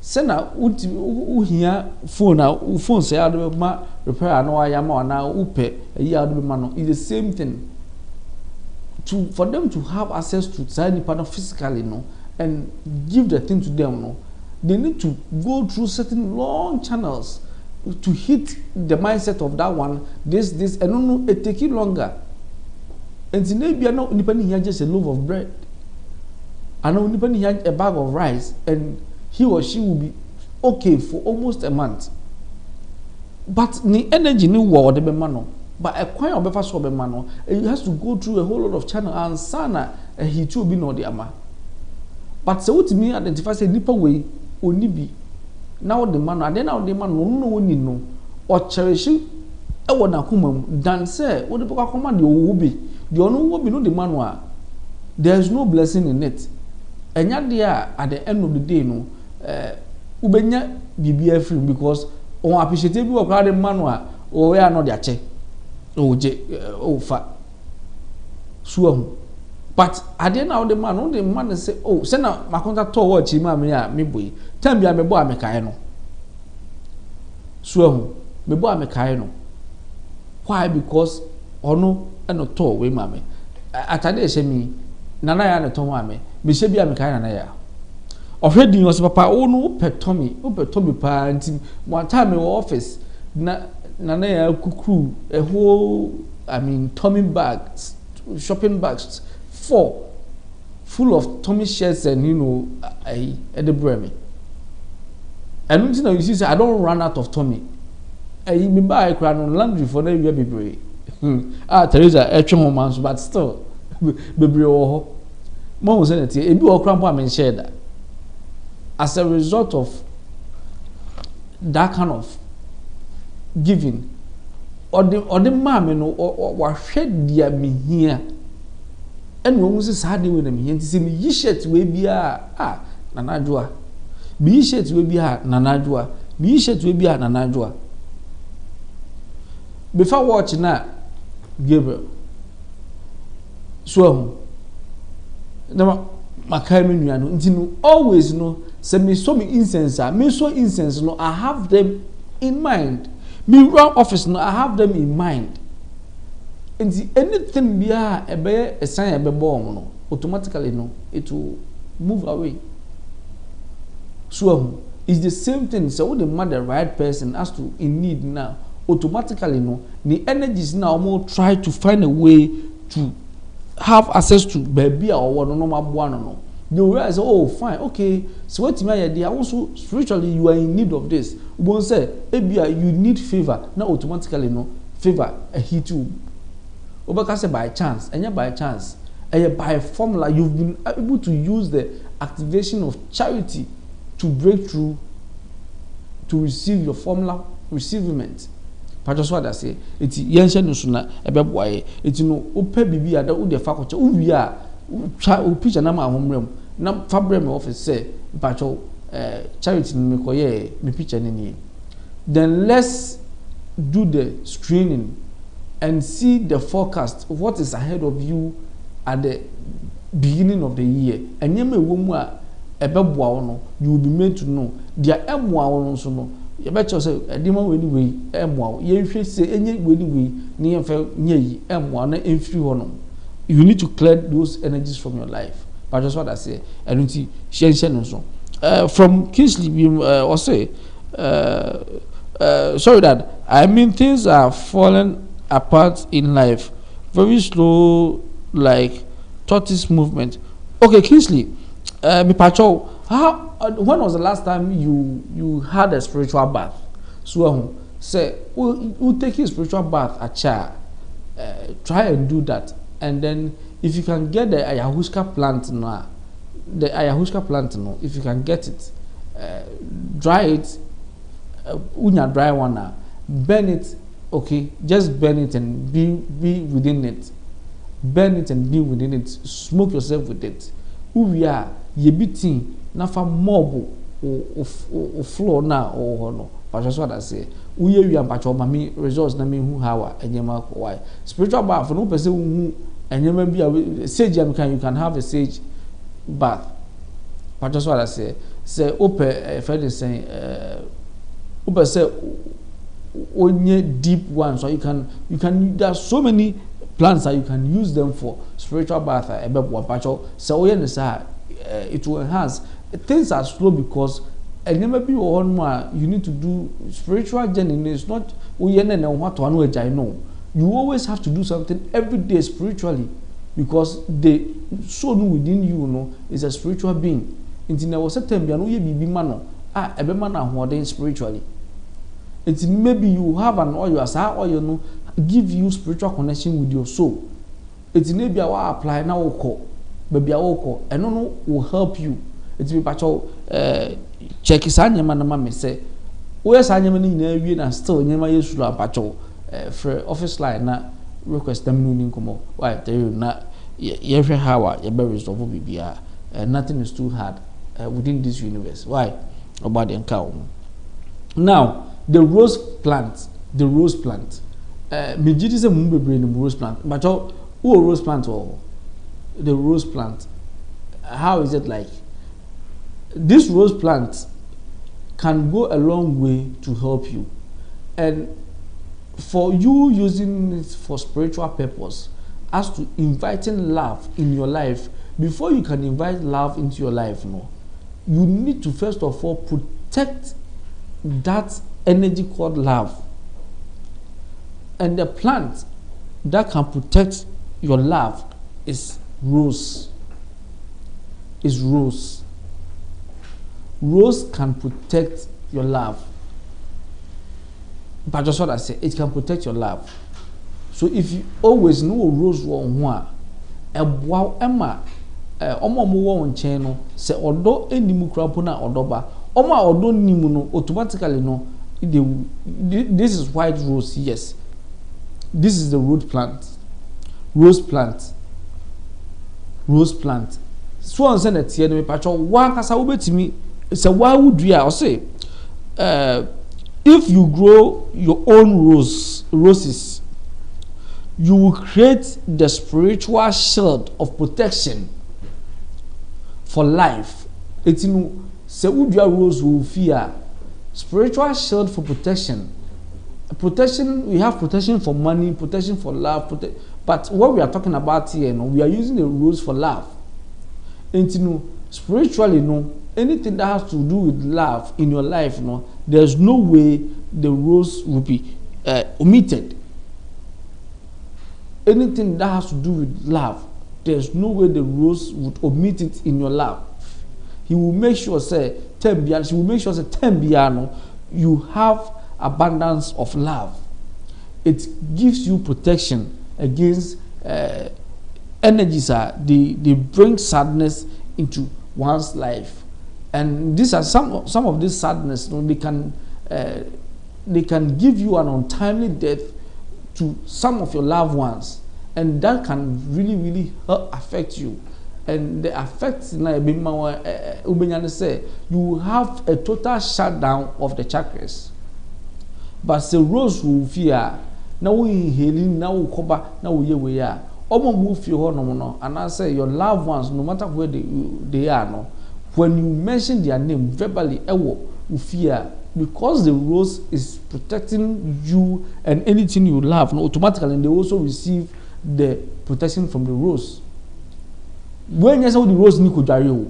B: say na uhia phone say ado ma repair na ayama na upe eyi ado ma no is the same thing for them to have access to any partner physically no and give the thing to them no they need to go through certain long channels to hit the mindset of that one this and no it take longer and maybe no nipa ni just a loaf of bread and no nipa ni a bag of rice and he or she will be okay for almost a month but the energy ni wo de be ma no but a kwan obefa so be ma no it has to go through a whole lot of channel and sana he too be no de ama but so what me identify say nipa way oni bi now the man and then now the man no ni no or cherish e wo na kuma dan say wo de baka koma de wo bi de ono wo bi no the man wa there is no blessing in it enya de at the end of the day no ubenya bibia free because on appreciate bi wo kra de man wa o ya no de ache o je o fa suahu but at the end of the man say oh say na makonta to wo chi ma me a me boy time bia me bo a me kai no suahu me bo a me kai no why because ono eno to we ma me atade ehye mi nana ya ne to ma me hye bia me kai nana ya ohwedin o se papa o no petomi pa ntim one time in office na nana ya kukuru a whole I mean Tommy bags shopping bags 4 full of Tommy shirts and at the bremi. And you know, you see, I don't run out of Tommy. Me buy crown on laundry for them year be Teresa, a but still, be oh, Mom said it. If you are cramp, I share that. As a result of that kind of giving, or the man, or shed dear me here. And when we say hard with them, he say me ye shirt we be nanajua. Be shirt we be nanajua. Be shirt we be nanajua. Before watching na Gabriel. So na makai me nua no ntinu always no say me so me incense no I have them in mind. Me run office no I have them in mind. And anything bia ebe esan ebe bomb no automatically no it will move away. So it's the same thing. So when the man the right person has to in need now automatically no the energies now more try to find a way to have access to baby or no no. You realize, oh fine, okay, so what my idea also spiritually you are in need of this. We say you need favor now automatically no favor a hit you. Say by chance, and by chance, and by formula, you've been able to use the activation of charity to break through to receive your formula receivement. But just what I say, it's yension no sooner a beboy, it's no open bibi ada u de faculty, we are pitch and nama home room. Now fabric office say, but charity me pitch any. Then let's do the screening and see the forecast of what is ahead of you at the beginning of the year. And you may you will be made to know. There are also no. You bet yourself a demon anyway, you say any way near you need to clear those energies from your life. But just what I say, I don't see from Kingsley, or say, sorry that I mean things are falling apart in life, very slow, like tortoise movement. Okay, Kingsley, me pacho, how? When was the last time you had a spiritual bath? So say, we'll take a spiritual bath at Cha. Try and do that, and then if you can get the ayahuasca plant now, if you can get it, dry it, unya dry one now, burn it. Okay, just burn it and be within it. Burn it and be within it. Smoke yourself with it. Who we are, ye beating, nafa mob or floor now or no. But that's what I say. We are pacho mami results na me who hawa and yama why. Spiritual bath for no person who and you may be a sage you can have a sage bath. But that's what I say. Say open a friend is saying open say only deep ones, so you can there are so many plants that you can use them for spiritual bath. So it will enhance. Things are slow because and never be on more. You need to do spiritual journey. It's not you always have to do something every day spiritually because the soul within you is a spiritual being. Until there was a time you be man a be man who spiritually. It's maybe you have an oil as oil give you spiritual connection with your soul. It's maybe I apply now maybe I and no will help you It be pacho check is anyama na me say where's anyama ni na wie na still nyama yesu la pacho for office line na request them no nkomo why tell you na ye how you be resolve bibia nothing is too hard within this universe. Why about the encounter? Now the rose plant me jidi say mu bebre ni rose plant but who rose plant or the rose plant, how is it like? This rose plant can go a long way to help you, and for you using it for spiritual purpose, as to inviting love in your life. Before you can invite love into your life, no, you need to first of all protect that energy called love. And the plant that can protect your love is rose. Rose can protect your love. But just what I say, it can protect your love. So if you always know rose one, wow, Emma, omo wo nchen no se odo enimu krapo na odoba omo odo nimu no automatically no this is white rose. Yes, this is the rose plant. So on say na tie no me pacho wa kasa wo betimi se wa wudua o say if you grow your own roses, you will create the spiritual shield of protection for life. It's in se udua rose will fear spiritual shield for protection. We have protection for money, protection for love, but what we are talking about here, we are using the rose for love. And spiritually, anything that has to do with love in your life, there's no way the rose will be omitted. Anything that has to do with love, there's no way the rose would omit it in your life. He will make sure say you have abundance of love. It gives you protection against energies they bring sadness into one's life. And these are some of these sadness, they can give you an untimely death to some of your loved ones, and that can really affect you. And the effects na say you have a total shutdown of the chakras. But the rose will fear now we healing now cover now we are almost move your no, and I say your loved ones, no matter where they are, no, when you mention their name verbally, fear, because the rose is protecting you and anything you love, no, automatically they also receive the protection from the rose. When you say the rose ni ko jare o,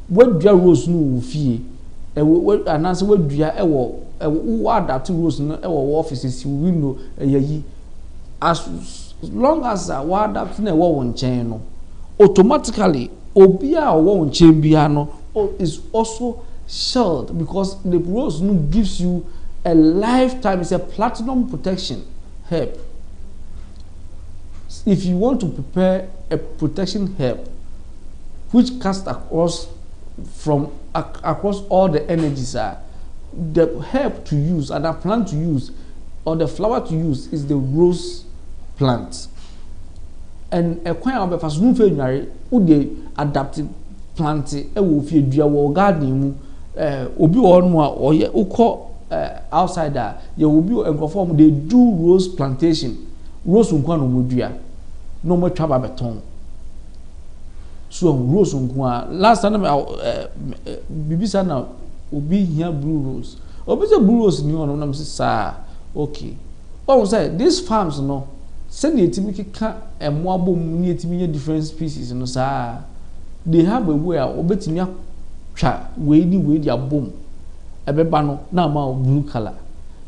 B: when the rose no fear, and answer when the who adapt rose no offices you window as long as what adapt na one chain no, automatically obia or one chain biano is also shielded, because the rose no gives you a lifetime. It's a platinum protection herb. If you want to prepare a protection herb which casts across all the energies, the herb to use and the plant to use or the flower to use is the rose plant. And a coin of a soon failure would they adapted plant a wolf your garden obi on or ye outsider you will be and perform they do rose plantation rose would no more trouble beton. So rose last time Bibisa now will be here blue rose. Obi say blue rose new on say okay. Oh say these farms no send the timiki can and more boom near different species no sir. They have a way obetimi twa we their boom. Ebeba no na ma blue color.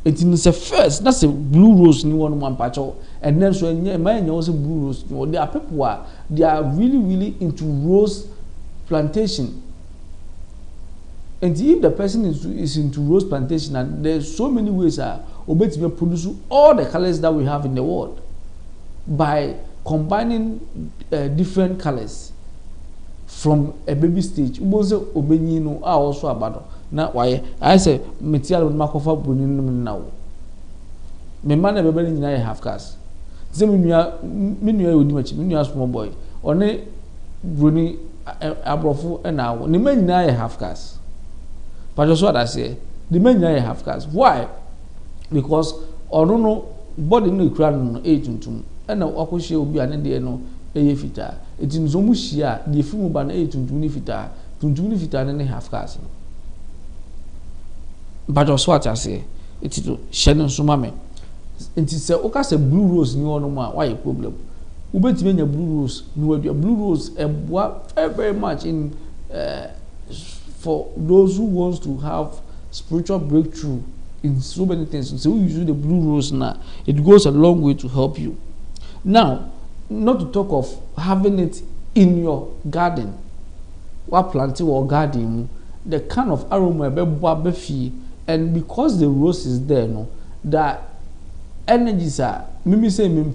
B: It is a first, that's a blue rose new one patch, and then so my also blue rose. There are people they are really into rose plantation. And if the person is into rose plantation, and there's so many ways obetime produce all the colors that we have in the world by combining different colors. from a baby stage uboze obenyi no a also abado na waye I say material no makofa broni no na wo me man na bebe nyina ye half caste ze menua odi machi menua small boy one broni abrofo na wo ne man nyina ye half caste but just what I say the man nyina ye half caste why because ono no body no kura no etuntum na akohye obi ane de no eye fita eti nzo mu hia de fimu ba na etuntum ni fita tuntum ni fita ne half caste no but just what I say eti to shene so mame enti se o ka se blue rose ni ono mu a why problem ubetime nya blue rose ni wadua blue rose eboa very much in for those who wants to have spiritual breakthrough in so many things. So we use the blue rose now, it goes a long way to help you. Now, not to talk of having it in your garden, what planting or garden, the kind of aroma be and because the rose is there, no, that energies are maybe say me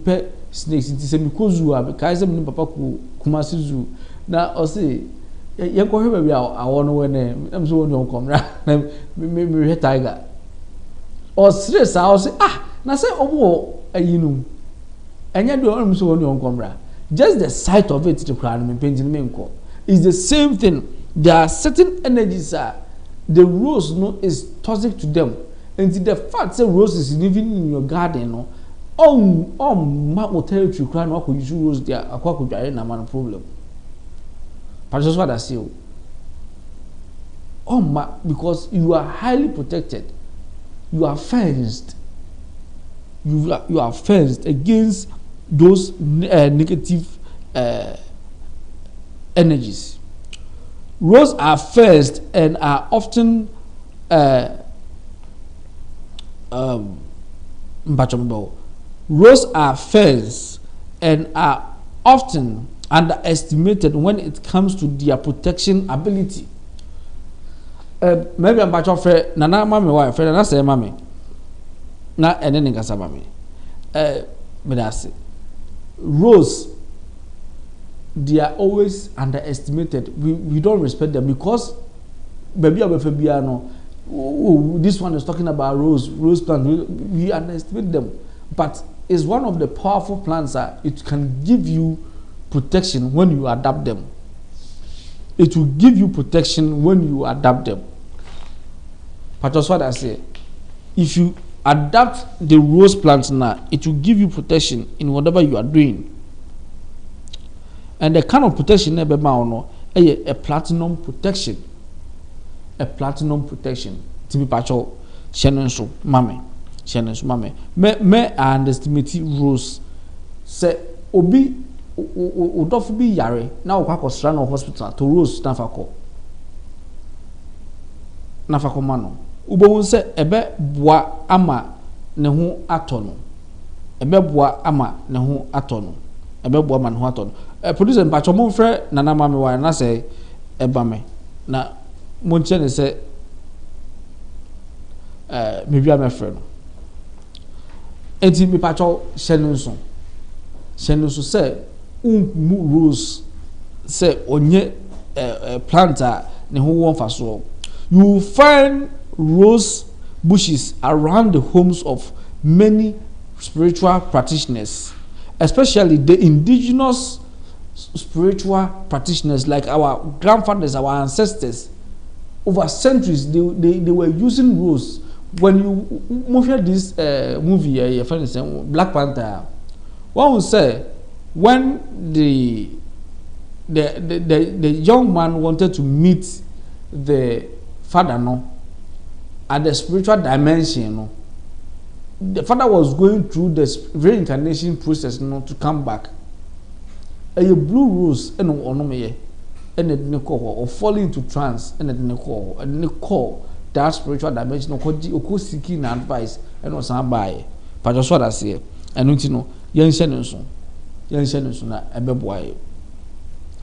B: snakes it is a mikozu because me papa kumasi zoo. Now I say you go here baby I want to when I'm so on come me tiger or stress I say na say omo ayinu enya do I'm so on come just the sight of it to cry me painting me nko is the same thing. There are certain energies the rose no is toxic to them. And the fact that rose is living in your garden, no, ma will tell you to cry no could use rose there, a could die na man problem. But just what I say. Because you are highly protected, you are fenced. You are fenced against those negative energies. Rose are fenced and are often rose are fenced and are often underestimated when it comes to their protection ability. Maybe I'm back of Nana Mammy wife, and I say Mammy. Not any niggas mammy. But I say rose, they are always underestimated. We don't respect them because baby Fabiano. This one is talking about rose plant. We underestimate them, but it's one of the powerful plants that it can give you protection when you adapt them. It will give you protection when you adapt them. But that's what I say. If you adapt the rose plants now, it will give you protection in whatever you are doing. And the kind of protection a platinum protection. A platinum protection. To be pacho, Shannon so, mame. Me underestimate rose. Say, obi, odofu bi yare, na wakako strano hospital, to rose nafako. Nafako mano. Ubo se ebe boa ama ne ho atono. Ebe boa ama ne ho atono. Ebe boa ama ne ho atono. Producer pacho mo frɛ nana mame wa na say eba me. Na monche ne say maybe I'm a friend. Enti mi pacho Shannon so say rose say onye planter ne ho won fa so. You will find rose bushes around the homes of many spiritual practitioners, especially the indigenous spiritual practitioners like our grandfathers, our ancestors. Over centuries, they were using rose. When you hear this movie, your friend is saying Black Panther, one will say when the young man wanted to meet the father, no, at the spiritual dimension, no, the father was going through the reincarnation process, no, to come back. A blue rose, and no, and the call or falling into trance, and the call that spiritual dimension, or seeking advice, and was by. But just what I say, and you know, young Shannon, a baby.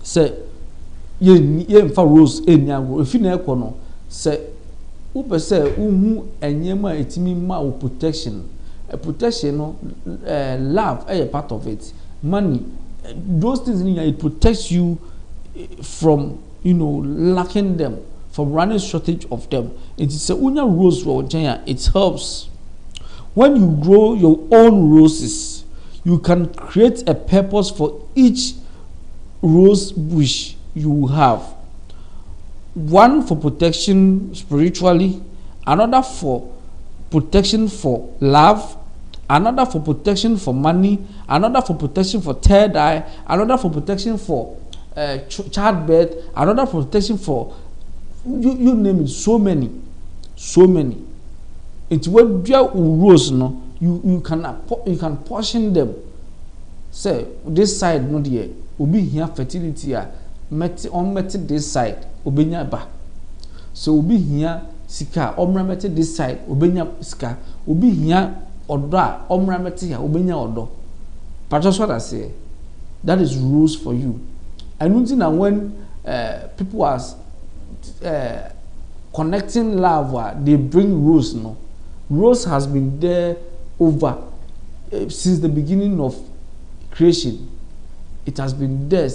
B: Say, yen for rose in young, if you know, say, Uber say, and yema etimi ma protection, a protection, love, a part of it, money, those things in it protects you from lacking them, from running shortage of them. It is a unya rose for it helps. When you grow your own roses, you can create a purpose for each rose bush you have. One for protection spiritually, another for protection for love, another for protection for money, another for protection for third eye, another for protection for childbirth, another for protection for you name it. So many. It's when you rose, no, you can portion them. Say this side no there, obi here fertility met this side, obenya ba. So obi here sika omra this side, obenya sika. Obi here odo omra here, obenya odo. But that's what I say. That is rules for you. And when people are connecting love, they bring rules. No, rules has been there over since the beginning of creation. It has been there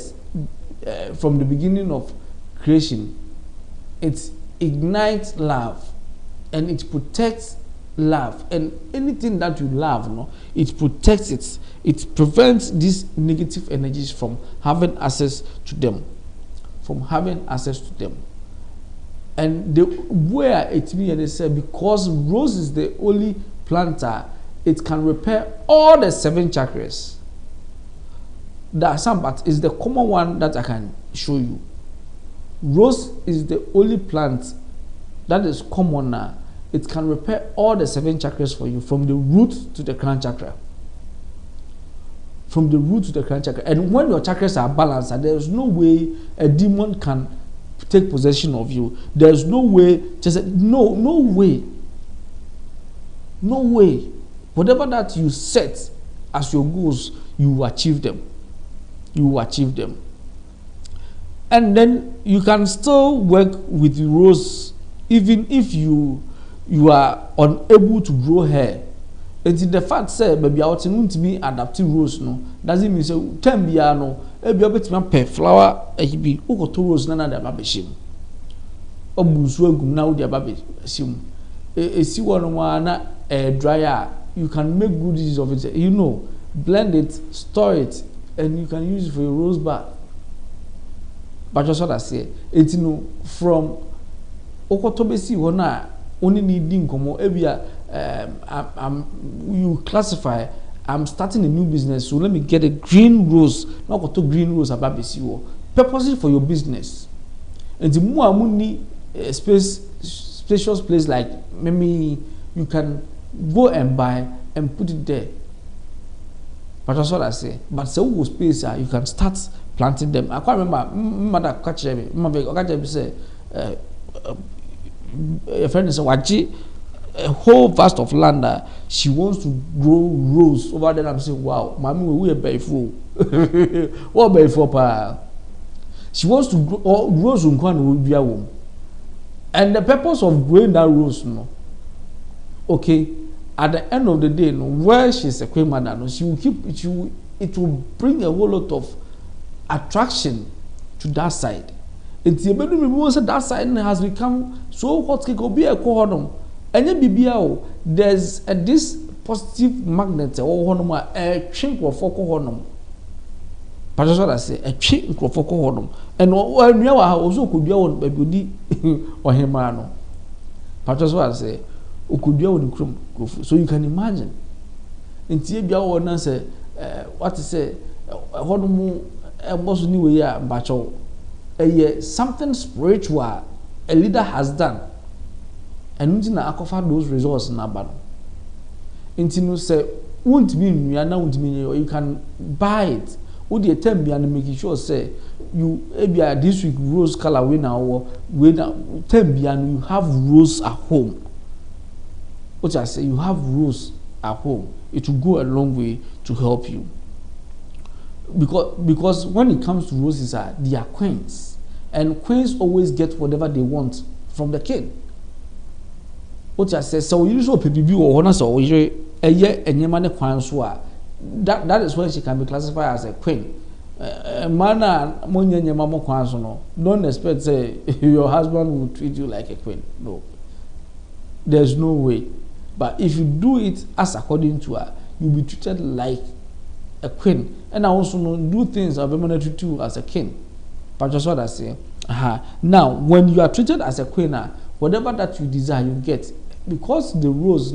B: from the beginning of creation. It ignites love and it protects love, and anything that you love, no, it protects it. It prevents these negative energies from having access to them. And the where it means, they say, because rose is the only planter, it can repair all the 7 chakras. There are some, but it's the common one that I can show you. Rose is the only plant that is common now. It can repair all the 7 chakras for you, from the root to the crown chakra. From the root to the crown chakra. And when your chakras are balanced, there is no way a demon can take possession of you. There is no way, no way. Whatever that you set as your goals, you will achieve them. And then you can still work with the rose even if you are unable to grow hair. And the fact say maybe I want to be adapting rose, no, doesn't mean say ten bia no e bia betima pe flower e bi ukoto rose na da babeshim obusu agum na wo dia babeshim si wono ma na dryer. You can make good use of it, blend it, store it, and you can use it for your rose bath. But just what I say, it's from okoto besi wona only needing komo ebia. You classify, I'm starting a new business, so let me get a green rose. Not got to green rose about purposely for your business. And the more money spacious place, like maybe you can go and buy and put it there. But that's what I say. But so space you can start planting them. I can't remember mother catch me. Mother say a friend is a whole vast of land she wants to grow rose over there. I'm saying, wow, mommy, we are very full. What very full, pa? She wants to grow rose and the purpose of growing that rose, no, okay, at the end of the day, no, where she's a queen mother, no, she will keep it. It will bring a whole lot of attraction to that side. It's the bedroom that side has become so hot. Be a cohorn. There's this positive magnet or a chink of focal honum. But that's what I say, a chink of focal honum. And when you also could be on baby or himano. But that's what I say, who could be on the so you can imagine. In Tibia or say, what to say, a honum, a most new year, but something spiritual a leader has done. And na akofa those results na ba no intinu say won't be nua na won't be, or you can buy it wo dey time bia na make sure say you ebia this week rose color we na time bia you have rose at home. What I say, you have rose at home, it will go a long way to help you, because when it comes to roses, they are queens, and queens always get whatever they want from the king. What I say, so you should be or so a year and your money that is when she can be classified as a queen. man a monye nyema mo kwan so no, don't expect say your husband will treat you like a queen. No, there's no way. But if you do it as according to her, you'll be treated like a queen. And I also know do things I've been treated you as a king. But just what I say. Now, when you are treated as a queen, whatever that you desire, you get. Because the rose,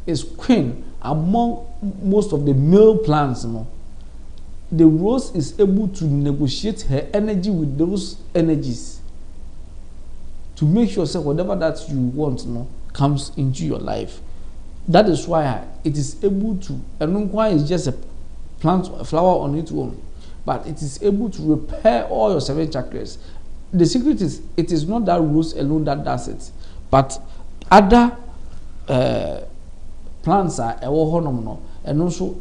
B: is queen among most of the male plants, the rose is able to negotiate her energy with those energies to make sure that whatever that you want, comes into your life. That is why it is able to, and why is just a plant, a flower on its own, but it is able to repair all your 7 chakras. The secret is, it is not that rose alone that does it, but other plants are and also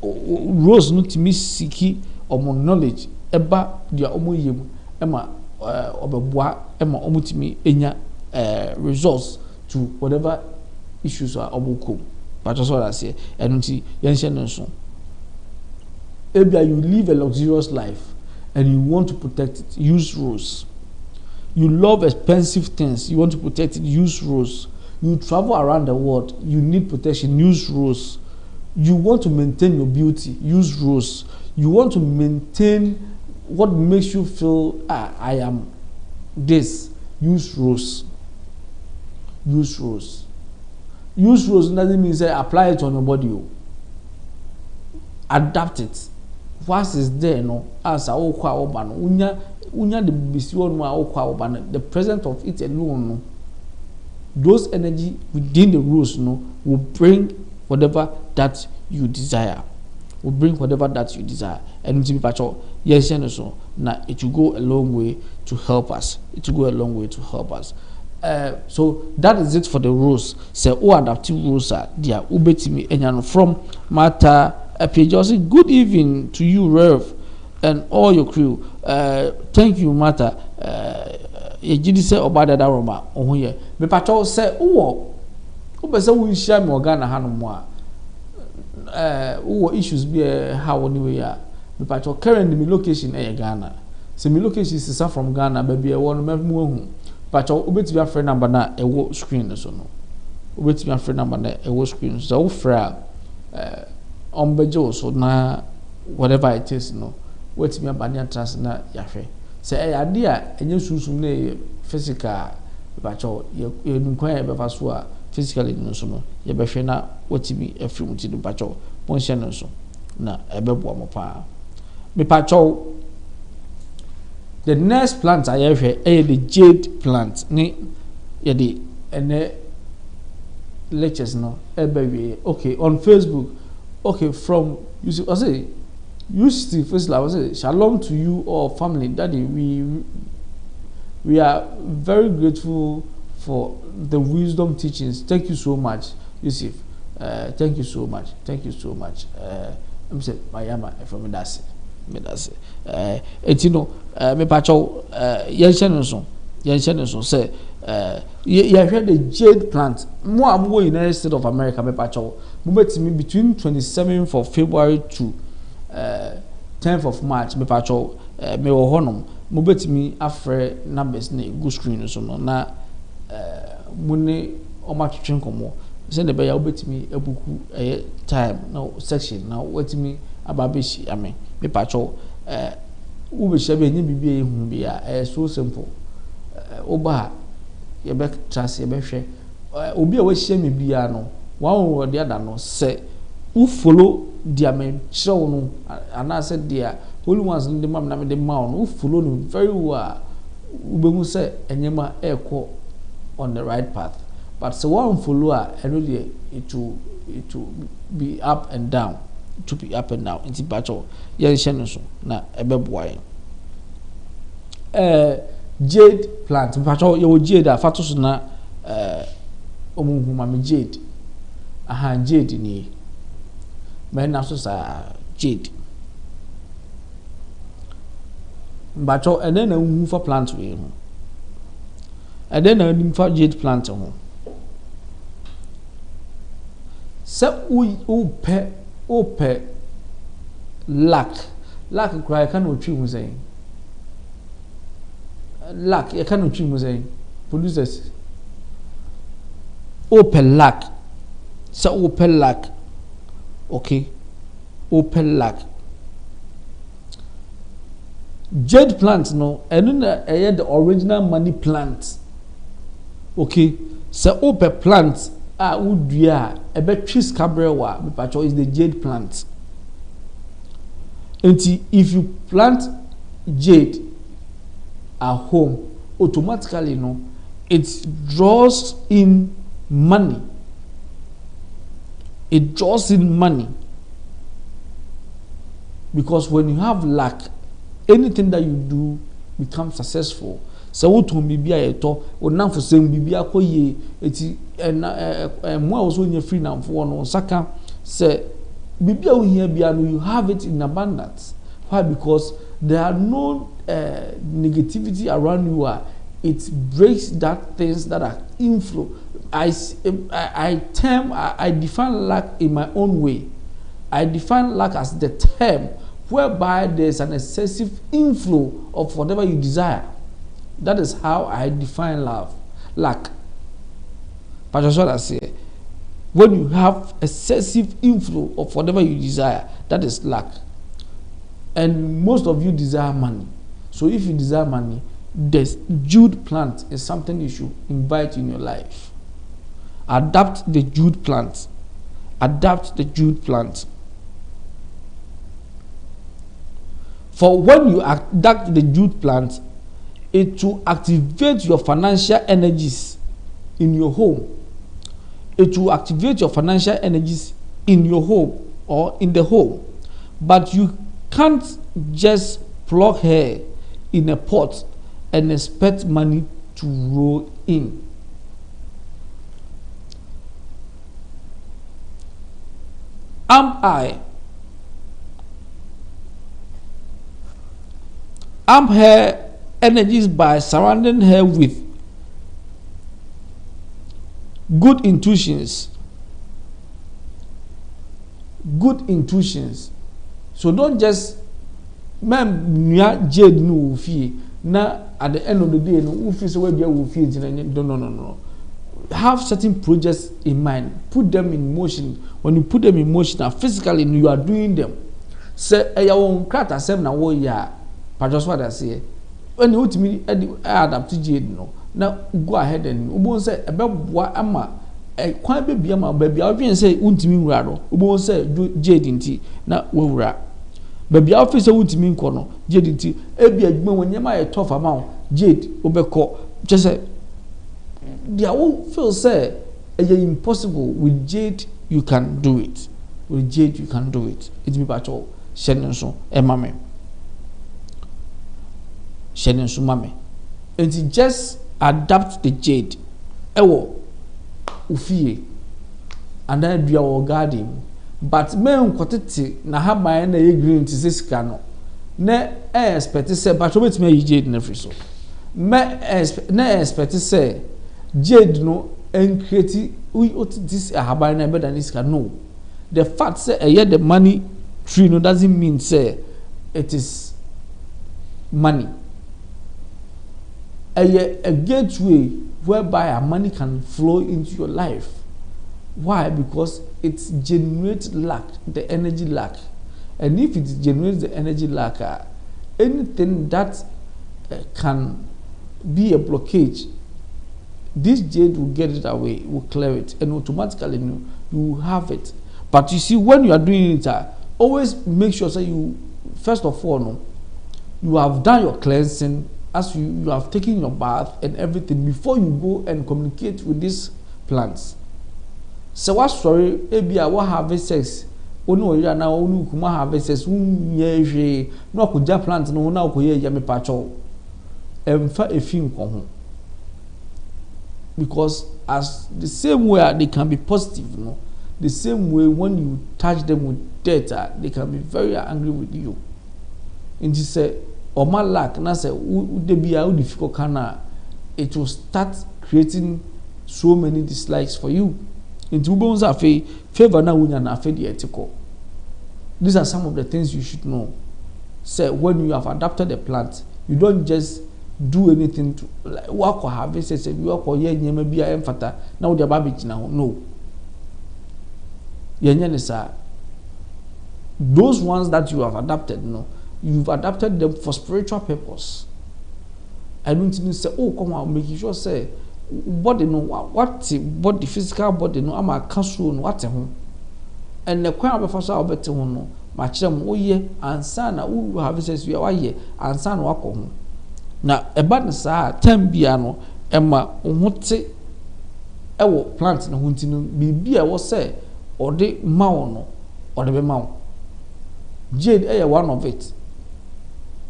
B: rose no timi siki omo knowledge eba dia omo yem ema obeboa ema omo timi enya results to whatever issues are obuko. But that's what I say. And you live a luxurious life and you want to protect it, use rose. You love expensive things, you want to protect it, use rose. You travel around the world, you need protection, use rose. You want to maintain your beauty, use rose. You want to maintain what makes you feel, I am this, use rose. Use rose. Use rose doesn't mean say apply it on your body. Adapt it. What is there, as a unya the the presence of it alone, those energy within the rose, will bring whatever that you desire. Will bring whatever that you desire. And to be patcho, yes, so now it will go a long way to help us. It will go a long way to help us. So that is it for the rose. Say, adaptive rose are there. Ubetimi enyano from Mata Epijosi. Good evening to you, Rev, and all your crew. Thank you, Mata. Ejidi say obada da Roma. Oh yeah. Me patcho say, ubese we share me Ghana hanomwa. Issues be how anyway ya. Me patcho currently me location Ghana. So me location is from Ghana, baby. I want to move. But ubeti your friend number na ewo screen so no. Ubeti your friend number na ewo screen so fra ombejo so na whatever it is no. Wait me abanya trans na yahwe. Say ade a enye susum na physical but ye nkwan e befa so a physically no so no. Ye behwe na wetimi afri muti do but ponhye no so na ebebo mo pa. Me pacho the next plant I have here is the jade plant. Ni the lectures no. Okay, on Facebook. Okay, from you see, I say you see first I say shalom to you all family. Daddy, we are very grateful for the wisdom teachings. Thank you so much, Yusuf. Thank you so much. Thank you so much. I'm saying Mayama from Medasi. Me pacho yenchen so say you hear the jade plant mo amwo in United States of America. Me pacho mo betimi between 27th of February to 10th of March. Me pacho me wo honom mo betimi afre numbers na go screen so no na mo ne o ma twetwe nkomo say ne be ya betimi ebuku time na section na wetimi ababeshi ame me pacho ube shebe nyi bibie ehun bia so simple oba ye be trust ye be hwe obi a we hye me bia no one or the other no say who follow dia me chiro no ana say dia holy ones in the mam na me the ma no who follow no very well ubemu say enyema ekọ on the right path. But so one follower and it will be up and down. To be up and down. It's battle. Yes, na ebeboy. Jade plant. Battle you jade a fatos na omuhuma me jade. Aha jade ni. Men na so sa jade. Battle and then a for plant we. And then a for jade plant ho. Se u pe luck lack cry can no tree saying. Lack you cannot tree saying. Producers. Open lack. So open lack. Okay. Open lack. Jade plant no, and then the original money plant. Okay. So open plant would ya a bit trees cabrewa, but is the jade plant. And if you plant jade at home, automatically no, it draws in money. It draws in money. Because when you have luck, anything that you do becomes successful. So what will be a to or now for saying be a koye eti and more also in your free now for no saka say bibia here biano you have it in abundance. Why? Because there are no negativity around you. It breaks that things that are inflow. I define luck in my own way. I define luck as the term whereby there's an excessive inflow of whatever you desire. That is how I define luck. But that's what I say. When you have excessive inflow of whatever you desire, that is luck. And most of you desire money. So if you desire money, this jute plant is something you should invite in your life. Adapt the jute plant. Adapt the jute plant. For when you adapt the jute plant, it will activate your financial energies in your home. It will activate your financial energies in your home or in the home. But you can't just plug hair in a pot and expect money to roll in. Amp her energies by surrounding her with good intuitions. Good intuitions. So don't just jade no fee. Now at the end of the day, no fee so we fee. No. Have certain projects in mind. Put them in motion. When you put them in motion, physically you are doing them. Say your own craft asem na wo ya. Just what I say. When you me adapt to jade no. Now go ahead and ubon say ebeboa ama kwan bebia ma babia odwen say untimi nwura do ubon say jade nti na wowura babia office untimi nko no jade nti ebi adwuma wonyema ye tough amount jade obekọ just say there will feel say it's impossible. With jade you can do it. With jade you can do it. It be pacho shenin so emame shenin so mame and just adapt the jade ewo ufie and then do your garden but men kwotete na haban na ye green ti sika no na expect say but wait me jade na free so na expect say jade no and create this haban na better than sika. No, the fact say the money tree no doesn't mean say it is money. A gateway whereby our money can flow into your life. Why? Because it generates lack, the energy lack. And if it generates the energy lack, anything that can be a blockage, this jade will get it away, will clear it, and automatically you will have it. But you see, when you are doing it, always make sure that you, first of all, you have done your cleansing, as you have taken your bath and everything before you go and communicate with these plants. So what story? Ebia what have sex? Onu oya na onu kuma have sex. Unye hwe no akuja plant no na okoye ya me pacho. Emfa efin ko ho. Because as the same way they can be positive, no, the same way when you touch them with dirt, they can be very angry with you. And you say, or my lack, na say, would they be how difficult can it will start creating so many dislikes for you. Into bonza favor na wunya na fe the ethical. These are some of the things you should know. say when you have adapted the plant, you don't just do anything to like work or harvest say you work or ye nyema bia emfata na wo de ba be gina ho. No, yenye ne sa. Those ones that you have adapted, no, you've adapted them for spiritual purpose. I don't need to say, oh, come on, make sure say body no what body physical body no ama cancel no what ho. And the kwan be so obete ho no ma kirem oye ansa na wo have says we waye ansa na wakọ ho. Na eba ne sa time bia no ema ohote ewo plant na ho ntino bibia wo say ode mawo no ode be mawo. Jade one of it.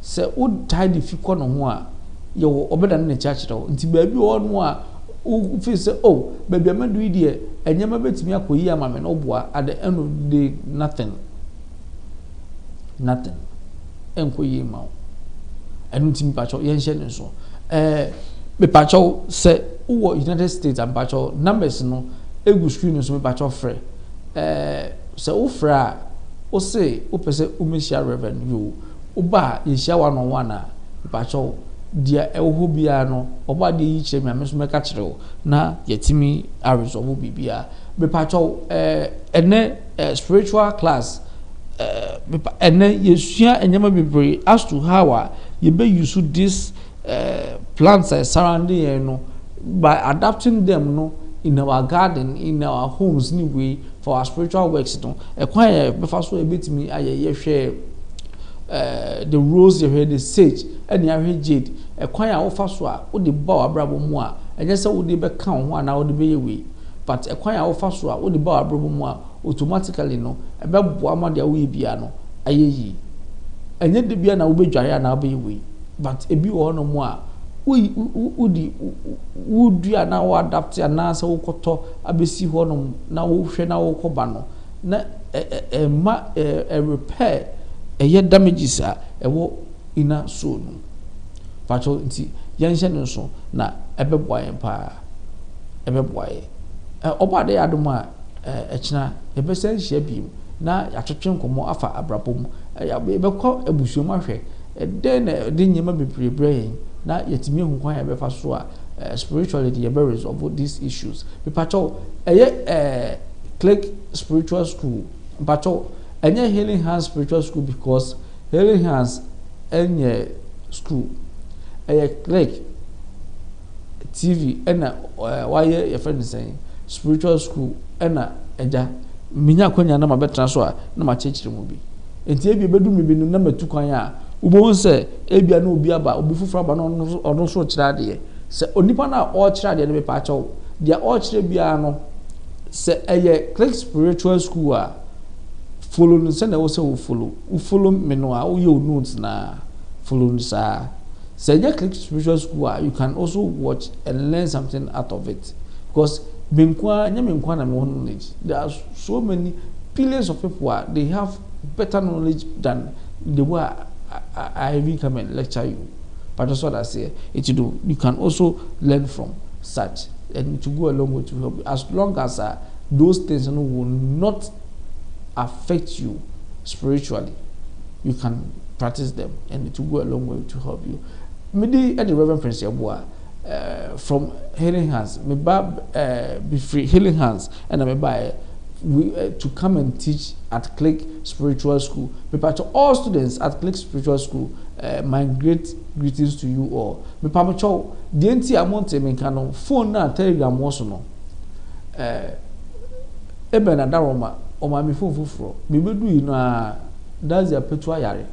B: Say would tie the fiko no ho a ye wo obeda na church do nti baabi wo no a wo feel say oh baabi amadu ide enyema betimi akoyi amame no boa at the end of the day nothing enkoyi ma enu timi pacho ye nhye ne so me pacho say wo United States and pacho numbers no egu screen so me pacho frɛ say wo frɛ a o say o pese o mesia reverend you oba ye hia one on one a pacho dia ewo bia no oba de yi kire me ameso meka kire o na yetimi a resolve bibia me pacho ene spiritual class ene yesua enyama bebre as to how you be use this plants surrounding no by adapting them no in our garden, in our homes anyway, for our spiritual works. Ekwan befa so ebetimi aye share the rose you the sage and you jade. Ekwan ya ofa so a wo de ba abrabo mu a enye se wo de be kan ho ana wo de be yewe. But ekwan ya ofa so a wo de ba abrabo mu a automatically no ebe boa ma de we bia no aye yi. Enye de bia na wo be dware ana wo be yewe. But ebi wo no mu a would na wo adapt na se wo koto abesi ho no na wo hwe na wo koba no na repair ye damages a ewo ina so no pacho nti yenhye no so na ebeboa yen pa ebeboa ye oba de adom a ekina ebesen hye biem na yatwetwe nkomo afa abrabom ebekọ ebusuom ahwe den de nyema beprebre yen na yetimi hu kwan ya befa so a spiritually the be resolve these issues be pacho click spiritual school pacho enye healing hands spiritual school because healing hands enye school click TV ena why your friend saying spiritual school ena eja minya kwanya na mabetra so a na ma chechire mu bi enti ebi bedu mi bi no na matu kwan a ubon se ebia na obi aba obi fufura aba no ono so kira de se onipa na o kira de be pa chawo dia o kira bia no se eye click spiritual school a follow no se na wo se wo follow me no a wo ye notes na follow sa se eye click spiritual school a you can also watch and learn something out of it because menkwa na me knowledge there are so many billions of people they have better knowledge than the way I even come and lecture you. But that's what I say. You can also learn from such, and to go a long way to help you. As long as those things will not affect you spiritually, you can practice them, and it will go a long way to help you. Maybe at the Reverend Prince Yeboah from Healing Hands, be free Healing Hands, and I buy. To come and teach at Click Spiritual School. Prepare to all students at Click Spiritual School. My great greetings to you all. Me pamacho the enti amonte me kano phone na Telegram also no. Ebe na daroma o ma me phone fufuro. Me bedu yi no a that's your petua yare.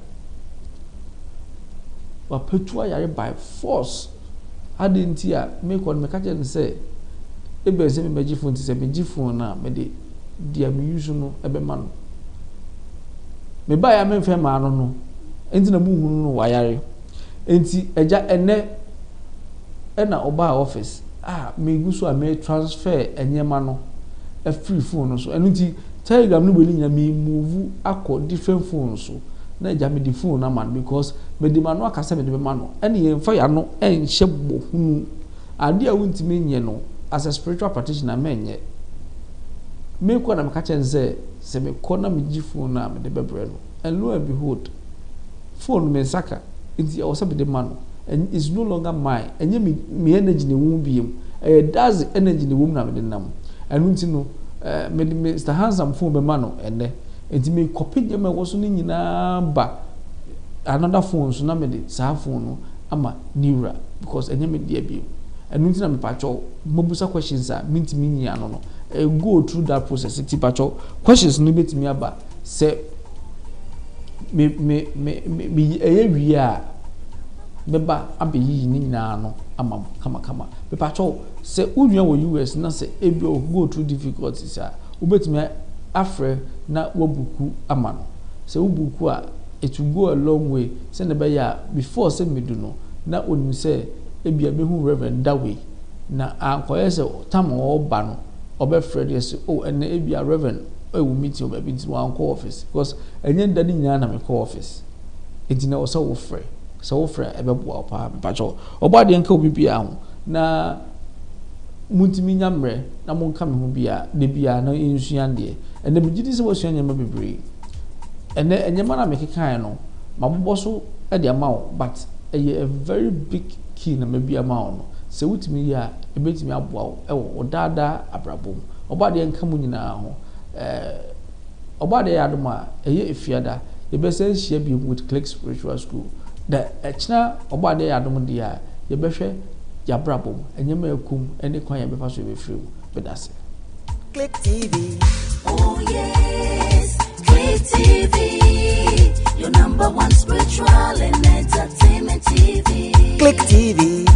B: Wa petua yare by force. Adenti a me kon me ka je say ebe se me meji phone ti se meji phone na me de dia me use no ebe ma no me ba ya me fe ma no enti na mu hu no wayare enti eja ene na oba office me guso a me transfer enyema no a free phone no so enti Telegram no beli nya me move akọ different phones so na eja me di phone na man because me di manu akasa me di me manu ene ye mfa ya no enhye bohunu ade a wontimi nye no as a spiritual practitioner menye me ko na me ka chen se me ko na me gi phone na me de bebre no and lo and behold phone me saka nti o sabe de ma no and it's no longer mine enye me energy ne wo biem does energy ne wo na me de nam anu nti no me Mr. Handsome phone be ma no ene nti me copy dem e wo so ni nyina ba another phone so na me de sa phone no ama niura because enye me de biem anu nti na me pacho mabusa questions a minti minyi ano no go through that process ti pacho questions no betimi aba se me wi a beba abeyi ni nyina no ama kama be pacho se unua wo US na se ebi o go through difficulties a obetimi afre na wabuku ama no se wabuku a it will go a long way se na be ya before se medu no na onim se ebi abehu reverend that way na ankoye se tam o ba no obefred yes oh and ebi a reverend e will meet you baby to one call office because enye ndani nyana na me call office etina o se wo frɛ se wo frɛ ebeboa pa pacho obade nka obi bia ho na muntimi nyamre na monka me ho bia de bia na insua de ene me gidi se wo sua nyama bebre ene enyama na me kekan no mabobɔ so e de ama wo but a very big key na me bia ma wo no se wutimi ya ebetimi aboa wo e wo dada abrabom obade nka mu nyina ho obade ya adoma eye efiada yebese hia bi with Click Spiritual School da echna obade ya adom dia yebehwe ya brabom enyema akum ene kwan ya befa so ebefrem bedase
A: Click TV. Oh yes, Click TV. Your number one spiritual and entertainment TV.
C: Click TV.